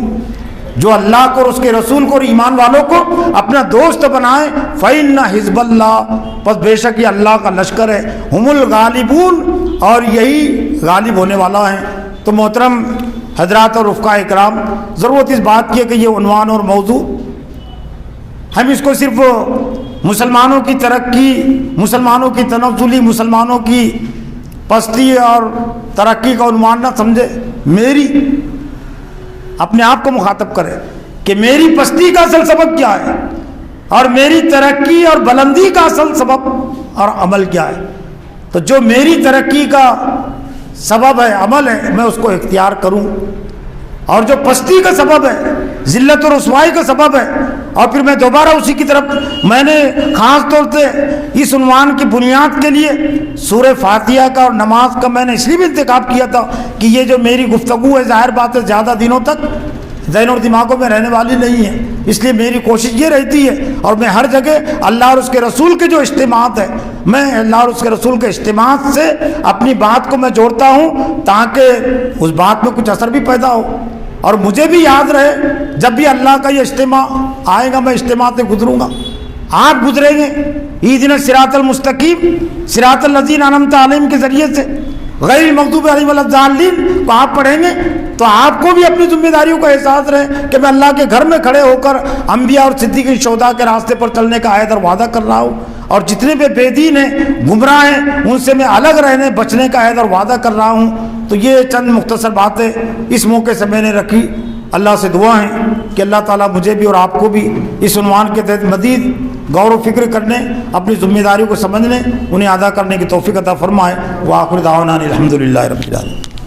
جو اللہ کو اور اس کے رسول کو اور ایمان والوں کو اپنا دوست بنائے, فَإِنَّ حِزْبَ اللَّهِ, پس بے شک یہ اللہ کا لشکر ہے, هُمُ الْغَالِبُونَ, اور یہی غالب ہونے والا ہے. تو محترم حضرات اور رفقاء اکرام, ضرورت اس بات کی ہے کہ یہ عنوان اور موضوع ہم اس کو صرف مسلمانوں کی ترقی, مسلمانوں کی تنزلی, مسلمانوں کی پستی اور ترقی کا عنوان نہ سمجھے, میری اپنے آپ کو مخاطب کرے کہ میری پستی کا اصل سبب کیا ہے اور میری ترقی اور بلندی کا اصل سبب اور عمل کیا ہے. تو جو میری ترقی کا سبب ہے, عمل ہے, میں اس کو اختیار کروں, اور جو پستی کا سبب ہے, ذلت و رسوائی کا سبب ہے, اور پھر میں دوبارہ اسی کی طرف میں نے خاص طور سے اس عنوان کی بنیاد کے لیے سورہ فاتحہ کا اور نماز کا میں نے اس لیے بھی انتخاب کیا تھا کہ یہ جو میری گفتگو ہے ظاہر بات ہے زیادہ دنوں تک ذہن اور دماغوں میں رہنے والی نہیں ہے. اس لیے میری کوشش یہ رہتی ہے, اور میں ہر جگہ اللہ اور اس کے رسول کے جو اجتماعات ہیں, میں اللہ اور اس کے رسول کے اجتماعات سے اپنی بات کو میں جوڑتا ہوں تاکہ اس بات میں کچھ اثر بھی پیدا ہو, اور مجھے بھی یاد رہے جب بھی اللہ کا یہ اجتماع آئے گا میں اجتماع سے گزروں گا, آپ گزریں گے اہدنا الصراط المستقیم, صراط الذین انعمت علیہم کے ذریعے سے, غیر المغضوب علیہم ولا الضالین کو آپ پڑھیں گے تو آپ کو بھی اپنی ذمہ داریوں کا احساس رہے کہ میں اللہ کے گھر میں کھڑے ہو کر انبیاء اور صدیقین شہداء کے راستے پر چلنے کا عہد اور وعدہ کر رہا ہوں, اور جتنے بھی بے دین ہیں, گمراہ ہیں, ان سے میں الگ رہنے بچنے کا عہد اور وعدہ کر رہا ہوں. تو یہ چند مختصر باتیں اس موقع سے میں نے رکھی. اللہ سے دعا ہے کہ اللہ تعالیٰ مجھے بھی اور آپ کو بھی اس عنوان کے تحت مزید غور و فکر کرنے, اپنی ذمہ داریوں کو سمجھنے, انہیں ادا کرنے کی توفیق عطا فرمائے. وآخر دعوانا الحمدللہ رب العالمین.